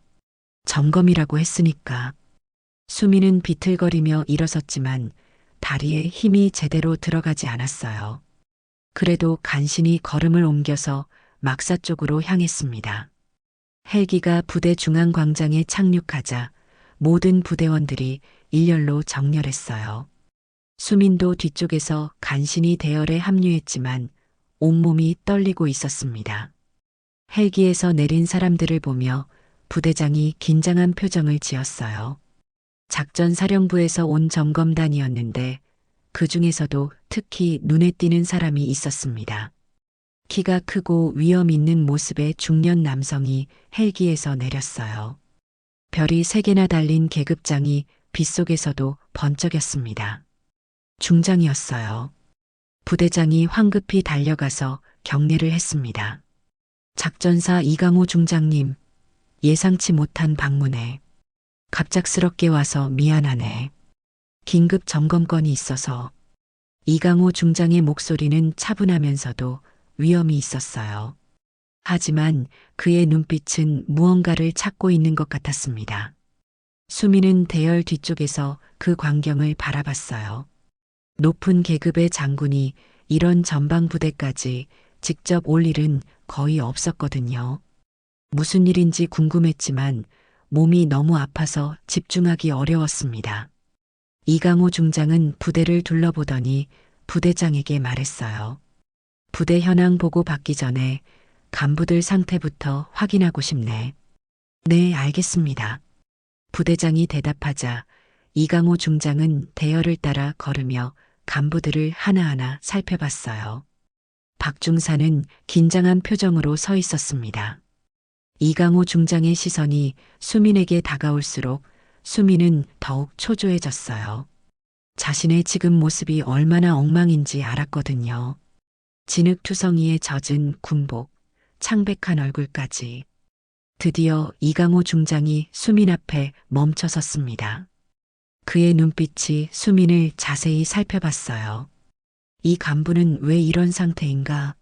점검이라고 했으니까. 수민은 비틀거리며 일어섰지만 다리에 힘이 제대로 들어가지 않았어요. 그래도 간신히 걸음을 옮겨서 막사 쪽으로 향했습니다. 헬기가 부대 중앙 광장에 착륙하자 모든 부대원들이 일렬로 정렬했어요. 수민도 뒤쪽에서 간신히 대열에 합류했지만 온몸이 떨리고 있었습니다. 헬기에서 내린 사람들을 보며 부대장이 긴장한 표정을 지었어요. 작전 사령부에서 온 점검단이었는데 그 중에서도 특히 눈에 띄는 사람이 있었습니다. 키가 크고 위험 있는 모습의 중년 남성이 헬기에서 내렸어요. 별이 3개나 달린 계급장이 빗속에서도 번쩍였습니다. 중장이었어요. 부대장이 황급히 달려가서 격례를 했습니다. 작전사 이강호 중장님, 예상치 못한 방문에 갑작스럽게 와서 미안하네. 긴급 점검건이 있어서. 이강호 중장의 목소리는 차분하면서도 위험이 있었어요. 하지만 그의 눈빛은 무언가를 찾고 있는 것 같았습니다. 수민은 대열 뒤쪽에서 그 광경을 바라봤어요. 높은 계급의 장군이 이런 전방부대까지 직접 올 일은 거의 없었거든요. 무슨 일인지 궁금했지만 몸이 너무 아파서 집중하기 어려웠습니다. 이강호 중장은 부대를 둘러보더니 부대장에게 말했어요. 부대 현황 보고 받기 전에 간부들 상태부터 확인하고 싶네. 네, 알겠습니다. 부대장이 대답하자 이강호 중장은 대열을 따라 걸으며 간부들을 하나하나 살펴봤어요. 박중사는 긴장한 표정으로 서 있었습니다. 이강호 중장의 시선이 수민에게 다가올수록 수민은 더욱 초조해졌어요. 자신의 지금 모습이 얼마나 엉망인지 알았거든요. 진흙투성이에 젖은 군복, 창백한 얼굴까지. 드디어 이강호 중장이 수민 앞에 멈춰섰습니다. 그의 눈빛이 수민을 자세히 살펴봤어요. 이 간부는 왜 이런 상태인가?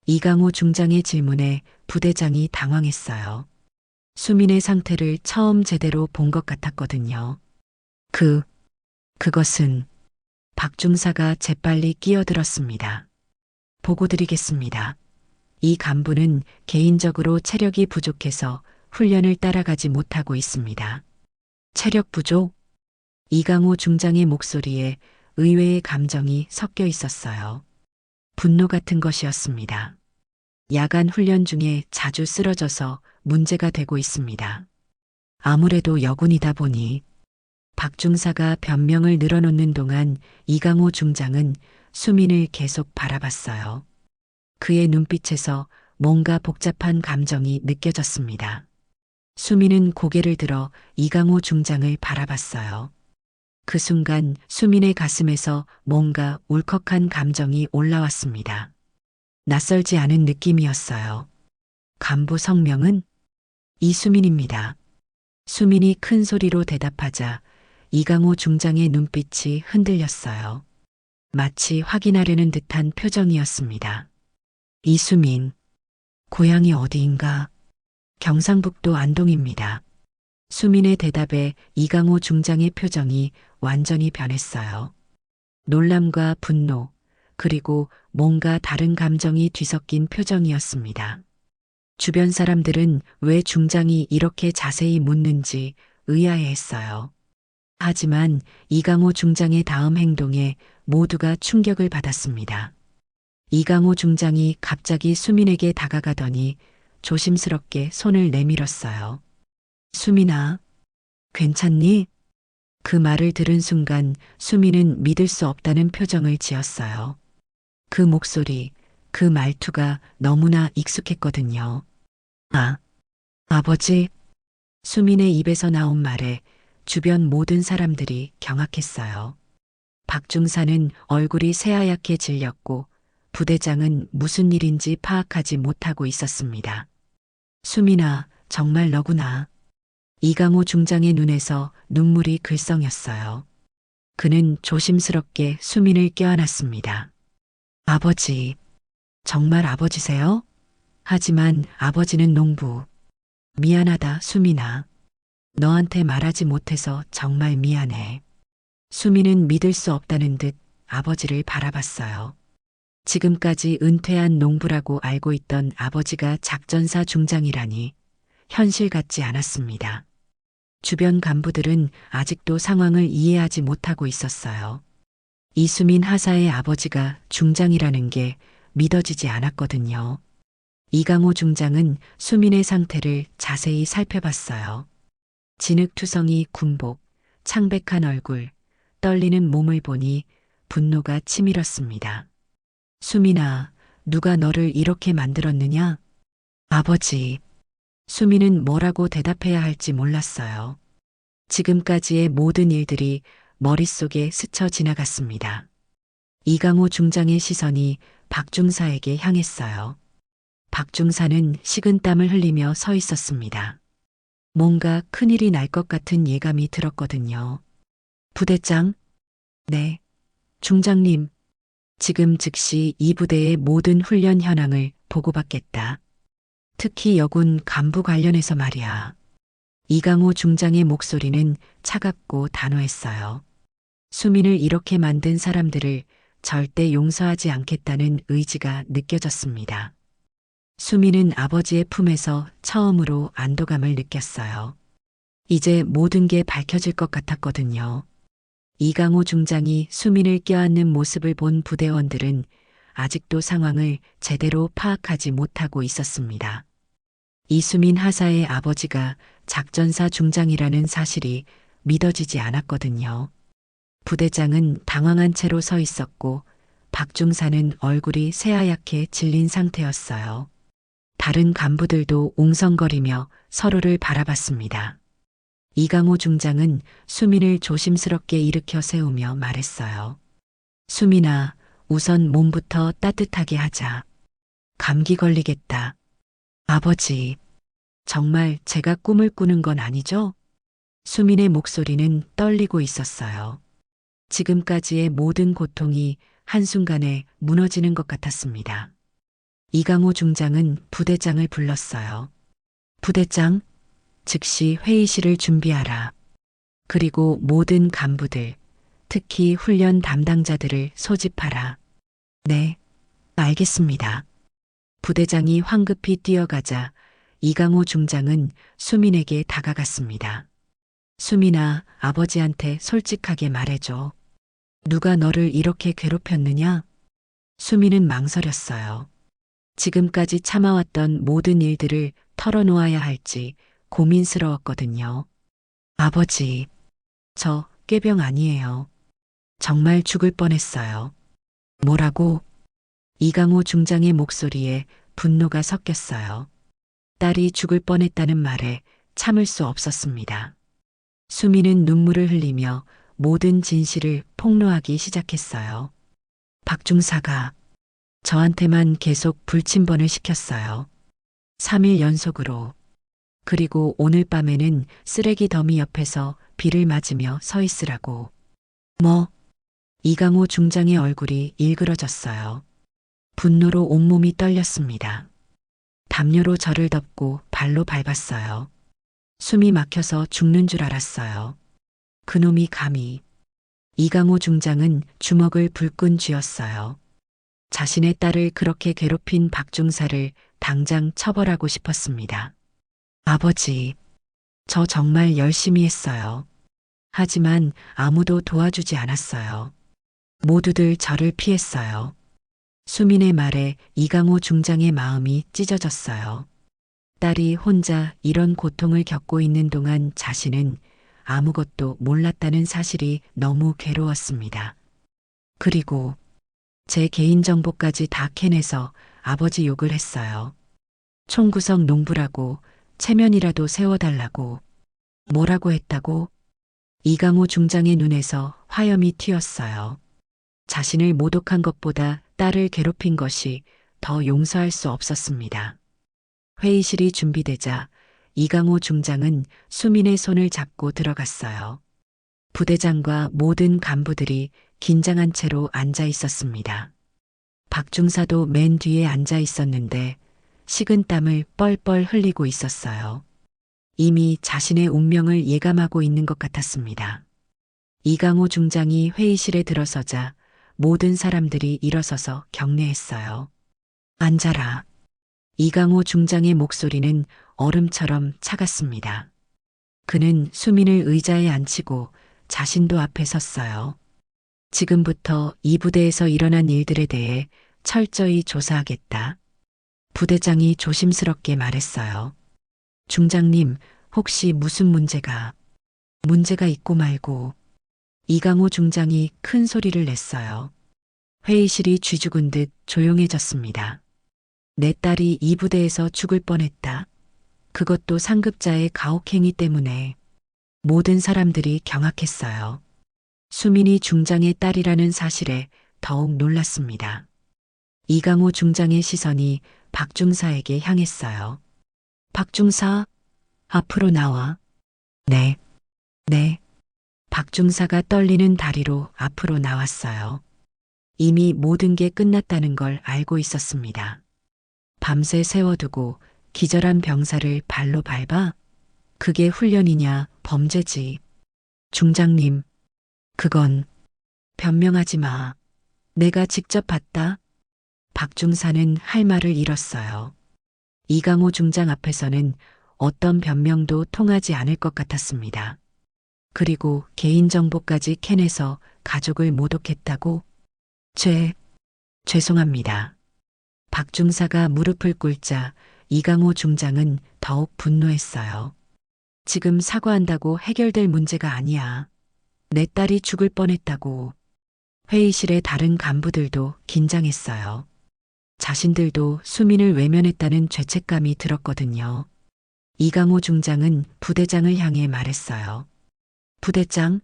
이강호 중장의 질문에 부대장이 당황했어요. 수민의 상태를 처음 제대로 본 것 같았거든요. 그것은 박 중사가 재빨리 끼어들었습니다. 보고 드리겠습니다. 이 간부는 개인적으로 체력이 부족해서 훈련을 따라가지 못하고 있습니다. 체력 부족? 이강호 중장의 목소리에 의외의 감정이 섞여 있었어요. 분노 같은 것이었습니다. 야간 훈련 중에 자주 쓰러져서 문제가 되고 있습니다. 아무래도 여군이다 보니 박 중사가 변명을 늘어놓는 동안 이강호 중장은 수민을 계속 바라봤어요. 그의 눈빛에서 뭔가 복잡한 감정이 느껴졌습니다. 수민은 고개를 들어 이강호 중장을 바라봤어요. 그 순간 수민의 가슴에서 뭔가 울컥한 감정이 올라왔습니다. 낯설지 않은 느낌이었어요. 간부 성명은 이수민입니다. 수민이 큰 소리로 대답하자 이강호 중장의 눈빛이 흔들렸어요. 마치 확인하려는 듯한 표정이었습니다. 이수민, 고향이 어디인가? 경상북도 안동입니다. 수민의 대답에 이강호 중장의 표정이 완전히 변했어요. 놀람과 분노, 그리고 뭔가 다른 감정이 뒤섞인 표정이었습니다. 주변 사람들은 왜 중장이 이렇게 자세히 묻는지 의아해했어요. 하지만 이강호 중장의 다음 행동에 모두가 충격을 받았습니다. 이강호 중장이 갑자기 수민에게 다가가더니 조심스럽게 손을 내밀었어요. 수민아, 괜찮니? 그 말을 들은 순간 수민은 믿을 수 없다는 표정을 지었어요. 그 목소리, 그 말투가 너무나 익숙했거든요. 아버지. 수민의 입에서 나온 말에 주변 모든 사람들이 경악했어요. 박중사는 얼굴이 새하얗게 질렸고 부대장은 무슨 일인지 파악하지 못하고 있었습니다. 수민아, 정말 너구나. 이강호 중장의 눈에서 눈물이 글썽였어요. 그는 조심스럽게 수민을 껴안았습니다. 아버지, 정말 아버지세요? 하지만 아버지는 농부. 미안하다, 수민아. 너한테 말하지 못해서 정말 미안해. 수민은 믿을 수 없다는 듯 아버지를 바라봤어요. 지금까지 은퇴한 농부라고 알고 있던 아버지가 작전사 중장이라니 현실 같지 않았습니다. 주변 간부들은 아직도 상황을 이해하지 못하고 있었어요. 이수민 하사의 아버지가 중장이라는 게 믿어지지 않았거든요. 이강호 중장은 수민의 상태를 자세히 살펴봤어요. 진흙투성이 군복, 창백한 얼굴, 떨리는 몸을 보니 분노가 치밀었습니다. 수민아, 누가 너를 이렇게 만들었느냐? 아버지. 수민은 뭐라고 대답해야 할지 몰랐어요. 지금까지의 모든 일들이 머릿속에 스쳐 지나갔습니다. 이강호 중장의 시선이 박중사에게 향했어요. 박중사는 식은땀을 흘리며 서 있었습니다. 뭔가 큰일이 날 것 같은 예감이 들었거든요. 부대장? 네. 중장님. 지금 즉시 이 부대의 모든 훈련 현황을 보고받겠다. 특히 여군 간부 관련해서 말이야. 이강호 중장의 목소리는 차갑고 단호했어요. 수민을 이렇게 만든 사람들을 절대 용서하지 않겠다는 의지가 느껴졌습니다. 수민은 아버지의 품에서 처음으로 안도감을 느꼈어요. 이제 모든 게 밝혀질 것 같았거든요. 이강호 중장이 수민을 껴안는 모습을 본 부대원들은 아직도 상황을 제대로 파악하지 못하고 있었습니다. 이수민 하사의 아버지가 작전사 중장이라는 사실이 믿어지지 않았거든요. 부대장은 당황한 채로 서 있었고 박중사는 얼굴이 새하얗게 질린 상태였어요. 다른 간부들도 웅성거리며 서로를 바라봤습니다. 이강호 중장은 수민을 조심스럽게 일으켜 세우며 말했어요. 수민아, 우선 몸부터 따뜻하게 하자. 감기 걸리겠다. 아버지, 정말 제가 꿈을 꾸는 건 아니죠? 수민의 목소리는 떨리고 있었어요. 지금까지의 모든 고통이 한순간에 무너지는 것 같았습니다. 이강호 중장은 부대장을 불렀어요. 부대장, 즉시 회의실을 준비하라. 그리고 모든 간부들, 특히 훈련 담당자들을 소집하라. 네, 알겠습니다. 부대장이 황급히 뛰어가자 이강호 중장은 수민에게 다가갔습니다. 수민아, 아버지한테 솔직하게 말해줘. 누가 너를 이렇게 괴롭혔느냐? 수민은 망설였어요. 지금까지 참아왔던 모든 일들을 털어놓아야 할지 고민스러웠거든요. 아버지, 저 꾀병 아니에요. 정말 죽을 뻔했어요. 뭐라고? 이강호 중장의 목소리에 분노가 섞였어요. 딸이 죽을 뻔했다는 말에 참을 수 없었습니다. 수미는 눈물을 흘리며 모든 진실을 폭로하기 시작했어요. 박중사가 저한테만 계속 불침번을 시켰어요. 3일 연속으로. 그리고 오늘 밤에는 쓰레기 더미 옆에서 비를 맞으며 서 있으라고. 뭐? 이강호 중장의 얼굴이 일그러졌어요. 분노로 온몸이 떨렸습니다. 담요로 저를 덮고 발로 밟았어요. 숨이 막혀서 죽는 줄 알았어요. 그놈이 감히. 이강호 중장은 주먹을 불끈 쥐었어요. 자신의 딸을 그렇게 괴롭힌 박중사를 당장 처벌하고 싶었습니다. 아버지, 저 정말 열심히 했어요. 하지만 아무도 도와주지 않았어요. 모두들 저를 피했어요. 수민의 말에 이강호 중장의 마음이 찢어졌어요. 딸이 혼자 이런 고통을 겪고 있는 동안 자신은 아무것도 몰랐다는 사실이 너무 괴로웠습니다. 그리고 제 개인정보까지 다 캐내서 아버지 욕을 했어요. 총구석 농부라고 체면이라도 세워달라고. 뭐라고 했다고? 이강호 중장의 눈에서 화염이 튀었어요. 자신을 모독한 것보다 딸을 괴롭힌 것이 더 용서할 수 없었습니다. 회의실이 준비되자 이강호 중장은 수민의 손을 잡고 들어갔어요. 부대장과 모든 간부들이 긴장한 채로 앉아 있었습니다. 박중사도 맨 뒤에 앉아 있었는데 식은땀을 뻘뻘 흘리고 있었어요. 이미 자신의 운명을 예감하고 있는 것 같았습니다. 이강호 중장이 회의실에 들어서자 모든 사람들이 일어서서 경례했어요. 앉아라. 이강호 중장의 목소리는 얼음처럼 차갔습니다. 그는 수민을 의자에 앉히고 자신도 앞에 섰어요. 지금부터 이 부대에서 일어난 일들에 대해 철저히 조사하겠다. 부대장이 조심스럽게 말했어요. 중장님, 혹시 무슨 문제가 있고 말고. 이강호 중장이 큰 소리를 냈어요. 회의실이 쥐죽은 듯 조용해졌습니다. 내 딸이 이 부대에서 죽을 뻔했다. 그것도 상급자의 가혹행위 때문에. 모든 사람들이 경악했어요. 수민이 중장의 딸이라는 사실에 더욱 놀랐습니다. 이강호 중장의 시선이 박중사에게 향했어요. 박중사, 앞으로 나와. 네. 박중사가 떨리는 다리로 앞으로 나왔어요. 이미 모든 게 끝났다는 걸 알고 있었습니다. 밤새 세워두고 기절한 병사를 발로 밟아? 그게 훈련이냐, 범죄지. 중장님, 그건 변명하지 마. 내가 직접 봤다. 박중사는 할 말을 잃었어요. 이강호 중장 앞에서는 어떤 변명도 통하지 않을 것 같았습니다. 그리고 개인정보까지 캐내서 가족을 모독했다고? 죄송합니다. 박중사가 무릎을 꿇자 이강호 중장은 더욱 분노했어요. 지금 사과한다고 해결될 문제가 아니야. 내 딸이 죽을 뻔했다고. 회의실의 다른 간부들도 긴장했어요. 자신들도 수민을 외면했다는 죄책감이 들었거든요. 이강호 중장은 부대장을 향해 말했어요. 부대장,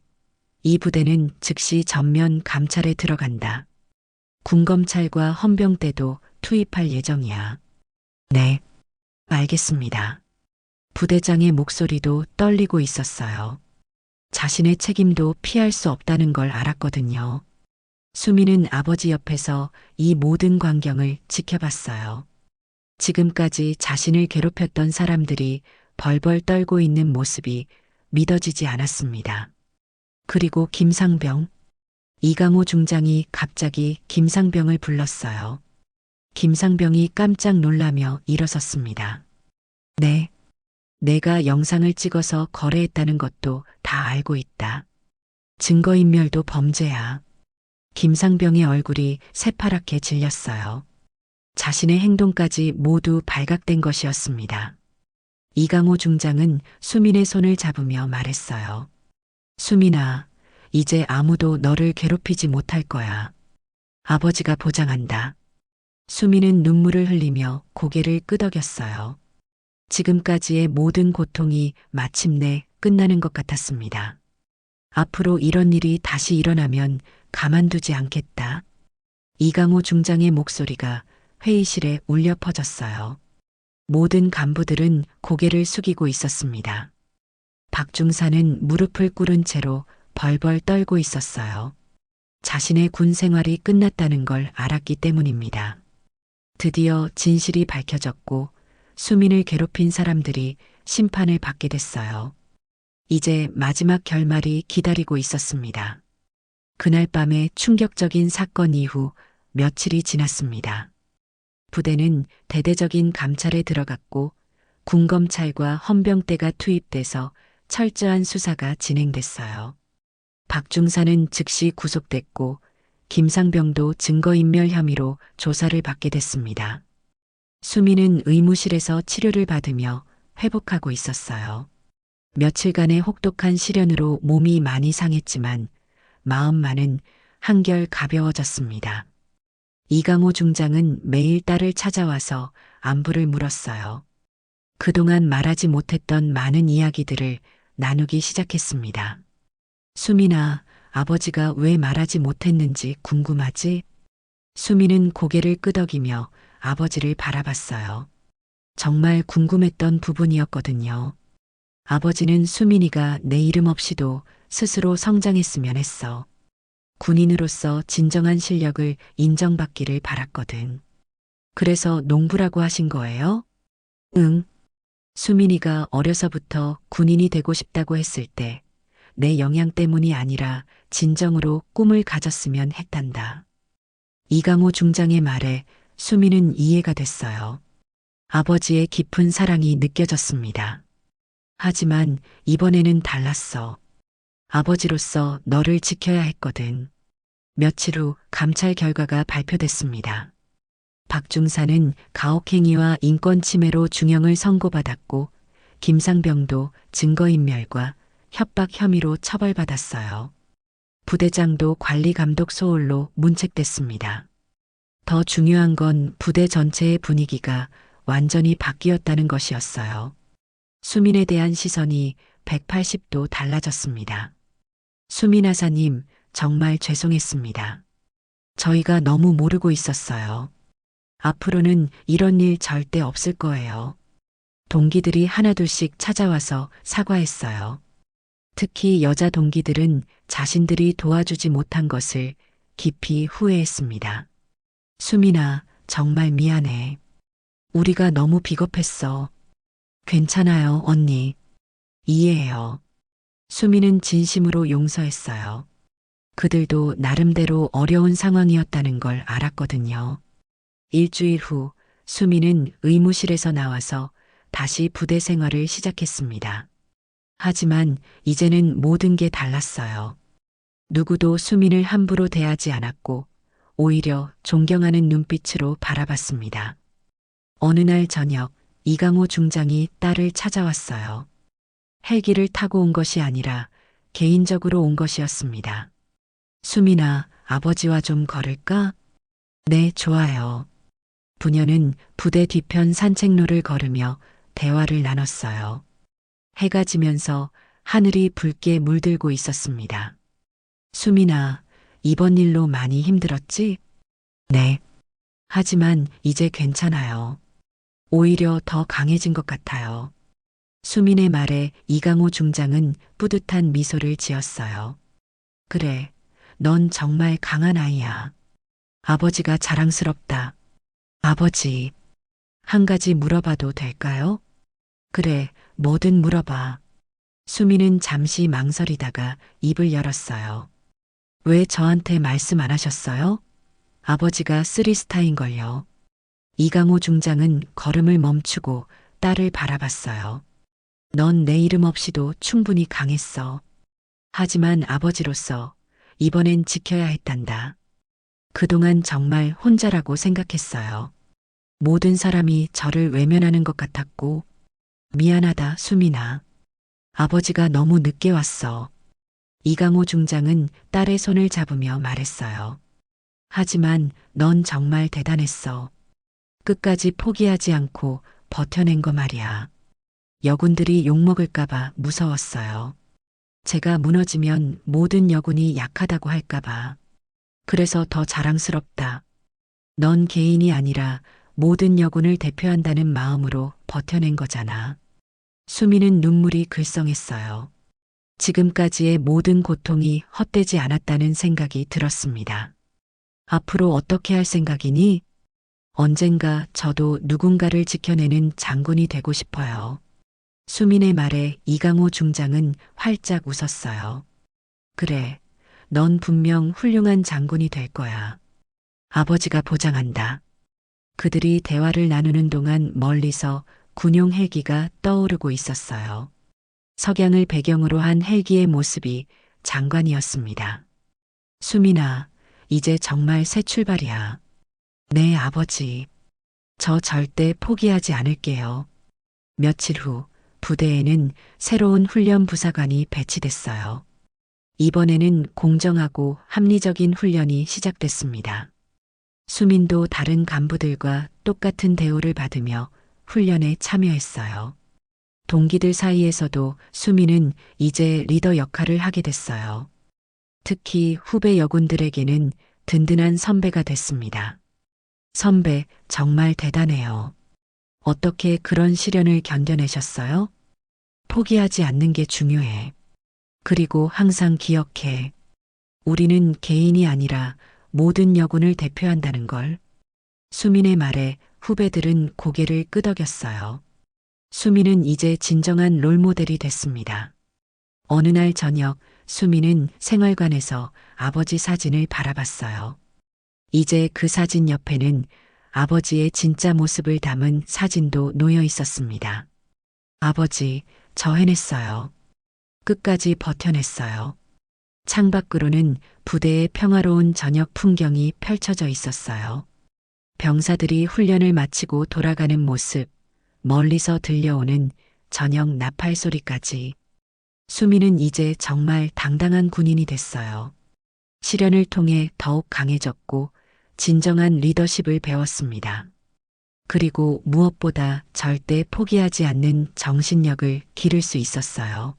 이 부대는 즉시 전면 감찰에 들어간다. 군검찰과 헌병대도 투입할 예정이야. 네, 알겠습니다. 부대장의 목소리도 떨리고 있었어요. 자신의 책임도 피할 수 없다는 걸 알았거든요. 수미는 아버지 옆에서 이 모든 광경을 지켜봤어요. 지금까지 자신을 괴롭혔던 사람들이 벌벌 떨고 있는 모습이 믿어지지 않았습니다. 그리고 김상병, 이강호 중장이 갑자기 김상병을 불렀어요. 김상병이 깜짝 놀라며 일어섰습니다. 네, 내가 영상을 찍어서 거래했다는 것도 다 알고 있다. 증거인멸도 범죄야. 김상병의 얼굴이 새파랗게 질렸어요. 자신의 행동까지 모두 발각된 것이었습니다. 이강호 중장은 수민의 손을 잡으며 말했어요. 수민아, 이제 아무도 너를 괴롭히지 못할 거야. 아버지가 보장한다. 수민은 눈물을 흘리며 고개를 끄덕였어요. 지금까지의 모든 고통이 마침내 끝나는 것 같았습니다. 앞으로 이런 일이 다시 일어나면 가만두지 않겠다. 이강호 중장의 목소리가 회의실에 울려 퍼졌어요. 모든 간부들은 고개를 숙이고 있었습니다. 박중사는 무릎을 꿇은 채로 벌벌 떨고 있었어요. 자신의 군 생활이 끝났다는 걸 알았기 때문입니다. 드디어 진실이 밝혀졌고 수민을 괴롭힌 사람들이 심판을 받게 됐어요. 이제 마지막 결말이 기다리고 있었습니다. 그날 밤의 충격적인 사건 이후 며칠이 지났습니다. 부대는 대대적인 감찰에 들어갔고 군검찰과 헌병대가 투입돼서 철저한 수사가 진행됐어요. 박중사는 즉시 구속됐고 김상병도 증거인멸 혐의로 조사를 받게 됐습니다. 수민은 의무실에서 치료를 받으며 회복하고 있었어요. 며칠간의 혹독한 시련으로 몸이 많이 상했지만 마음만은 한결 가벼워졌습니다. 이강호 중장은 매일 딸을 찾아와서 안부를 물었어요. 그동안 말하지 못했던 많은 이야기들을 나누기 시작했습니다. 수민아, 아버지가 왜 말하지 못했는지 궁금하지? 수민은 고개를 끄덕이며 아버지를 바라봤어요. 정말 궁금했던 부분이었거든요. 아버지는 수민이가 내 이름 없이도 스스로 성장했으면 했어. 군인으로서 진정한 실력을 인정받기를 바랐거든. 그래서 농부라고 하신 거예요? 응. 수민이가 어려서부터 군인이 되고 싶다고 했을 때 내 영향 때문이 아니라 진정으로 꿈을 가졌으면 했단다. 이강호 중장의 말에 수민은 이해가 됐어요. 아버지의 깊은 사랑이 느껴졌습니다. 하지만 이번에는 달랐어. 아버지로서 너를 지켜야 했거든. 며칠 후 감찰 결과가 발표됐습니다. 박중사는 가혹행위와 인권침해로 중형을 선고받았고 김상병도 증거인멸과 협박 혐의로 처벌받았어요. 부대장도 관리감독 소홀로 문책됐습니다. 더 중요한 건 부대 전체의 분위기가 완전히 바뀌었다는 것이었어요. 수민에 대한 시선이 180도 달라졌습니다. 수민 하사님, 정말 죄송했습니다. 저희가 너무 모르고 있었어요. 앞으로는 이런 일 절대 없을 거예요. 동기들이 하나둘씩 찾아와서 사과했어요. 특히 여자 동기들은 자신들이 도와주지 못한 것을 깊이 후회했습니다. 수민아, 정말 미안해. 우리가 너무 비겁했어. 괜찮아요, 언니. 이해해요. 수민은 진심으로 용서했어요. 그들도 나름대로 어려운 상황이었다는 걸 알았거든요. 일주일 후 수민은 의무실에서 나와서 다시 부대 생활을 시작했습니다. 하지만 이제는 모든 게 달랐어요. 누구도 수민을 함부로 대하지 않았고 오히려 존경하는 눈빛으로 바라봤습니다. 어느 날 저녁 이강호 중장이 딸을 찾아왔어요. 헬기를 타고 온 것이 아니라 개인적으로 온 것이었습니다. 수민아, 아버지와 좀 걸을까? 네, 좋아요. 부녀는 부대 뒤편 산책로를 걸으며 대화를 나눴어요. 해가 지면서 하늘이 붉게 물들고 있었습니다. 수민아, 이번 일로 많이 힘들었지? 네. 하지만 이제 괜찮아요. 오히려 더 강해진 것 같아요. 수민의 말에 이강호 중장은 뿌듯한 미소를 지었어요. 그래, 넌 정말 강한 아이야. 아버지가 자랑스럽다. 아버지, 한 가지 물어봐도 될까요? 그래, 뭐든 물어봐. 수민은 잠시 망설이다가 입을 열었어요. 왜 저한테 말씀 안 하셨어요? 아버지가 쓰리스타인걸요. 이강호 중장은 걸음을 멈추고 딸을 바라봤어요. 넌 내 이름 없이도 충분히 강했어. 하지만 아버지로서 이번엔 지켜야 했단다. 그동안 정말 혼자라고 생각했어요. 모든 사람이 저를 외면하는 것 같았고, 미안하다, 수민아. 아버지가 너무 늦게 왔어. 이강호 중장은 딸의 손을 잡으며 말했어요. 하지만 넌 정말 대단했어. 끝까지 포기하지 않고 버텨낸 거 말이야. 여군들이 욕먹을까봐 무서웠어요. 제가 무너지면 모든 여군이 약하다고 할까봐. 그래서 더 자랑스럽다. 넌 개인이 아니라 모든 여군을 대표한다는 마음으로 버텨낸 거잖아. 수미는 눈물이 글썽했어요. 지금까지의 모든 고통이 헛되지 않았다는 생각이 들었습니다. 앞으로 어떻게 할 생각이니? 언젠가 저도 누군가를 지켜내는 장군이 되고 싶어요. 수민의 말에 이강호 중장은 활짝 웃었어요. 그래, 넌 분명 훌륭한 장군이 될 거야. 아버지가 보장한다. 그들이 대화를 나누는 동안 멀리서 군용 헬기가 떠오르고 있었어요. 석양을 배경으로 한 헬기의 모습이 장관이었습니다. 수민아, 이제 정말 새 출발이야. 네, 아버지. 저 절대 포기하지 않을게요. 며칠 후 부대에는 새로운 훈련 부사관이 배치됐어요. 이번에는 공정하고 합리적인 훈련이 시작됐습니다. 수민도 다른 간부들과 똑같은 대우를 받으며 훈련에 참여했어요. 동기들 사이에서도 수민은 이제 리더 역할을 하게 됐어요. 특히 후배 여군들에게는 든든한 선배가 됐습니다. 선배, 정말 대단해요. 어떻게 그런 시련을 견뎌내셨어요? 포기하지 않는 게 중요해. 그리고 항상 기억해. 우리는 개인이 아니라 모든 여군을 대표한다는 걸. 수민의 말에 후배들은 고개를 끄덕였어요. 수민은 이제 진정한 롤모델이 됐습니다. 어느 날 저녁 수민은 생활관에서 아버지 사진을 바라봤어요. 이제 그 사진 옆에는 아버지의 진짜 모습을 담은 사진도 놓여 있었습니다. 아버지, 저 해냈어요. 끝까지 버텨냈어요. 창밖으로는 부대의 평화로운 저녁 풍경이 펼쳐져 있었어요. 병사들이 훈련을 마치고 돌아가는 모습, 멀리서 들려오는 저녁 나팔 소리까지. 수민은 이제 정말 당당한 군인이 됐어요. 시련을 통해 더욱 강해졌고 진정한 리더십을 배웠습니다. 그리고 무엇보다 절대 포기하지 않는 정신력을 기를 수 있었어요.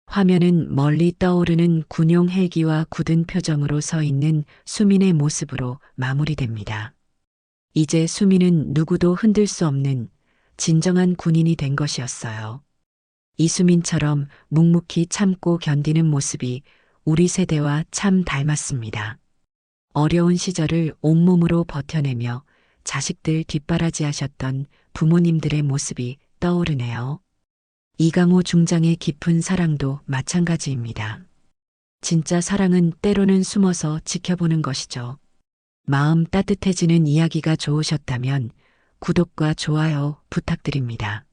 화면은 멀리 떠오르는 군용 헬기와 굳은 표정으로 서 있는 수민의 모습으로 마무리됩니다. 이제 수민은 누구도 흔들 수 없는 진정한 군인이 된 것이었어요. 이수민처럼 묵묵히 참고 견디는 모습이 우리 세대와 참 닮았습니다. 어려운 시절을 온몸으로 버텨내며 자식들 뒷바라지하셨던 부모님들의 모습이 떠오르네요. 이강호 중장의 깊은 사랑도 마찬가지입니다. 진짜 사랑은 때로는 숨어서 지켜보는 것이죠. 마음 따뜻해지는 이야기가 좋으셨다면 구독과 좋아요 부탁드립니다.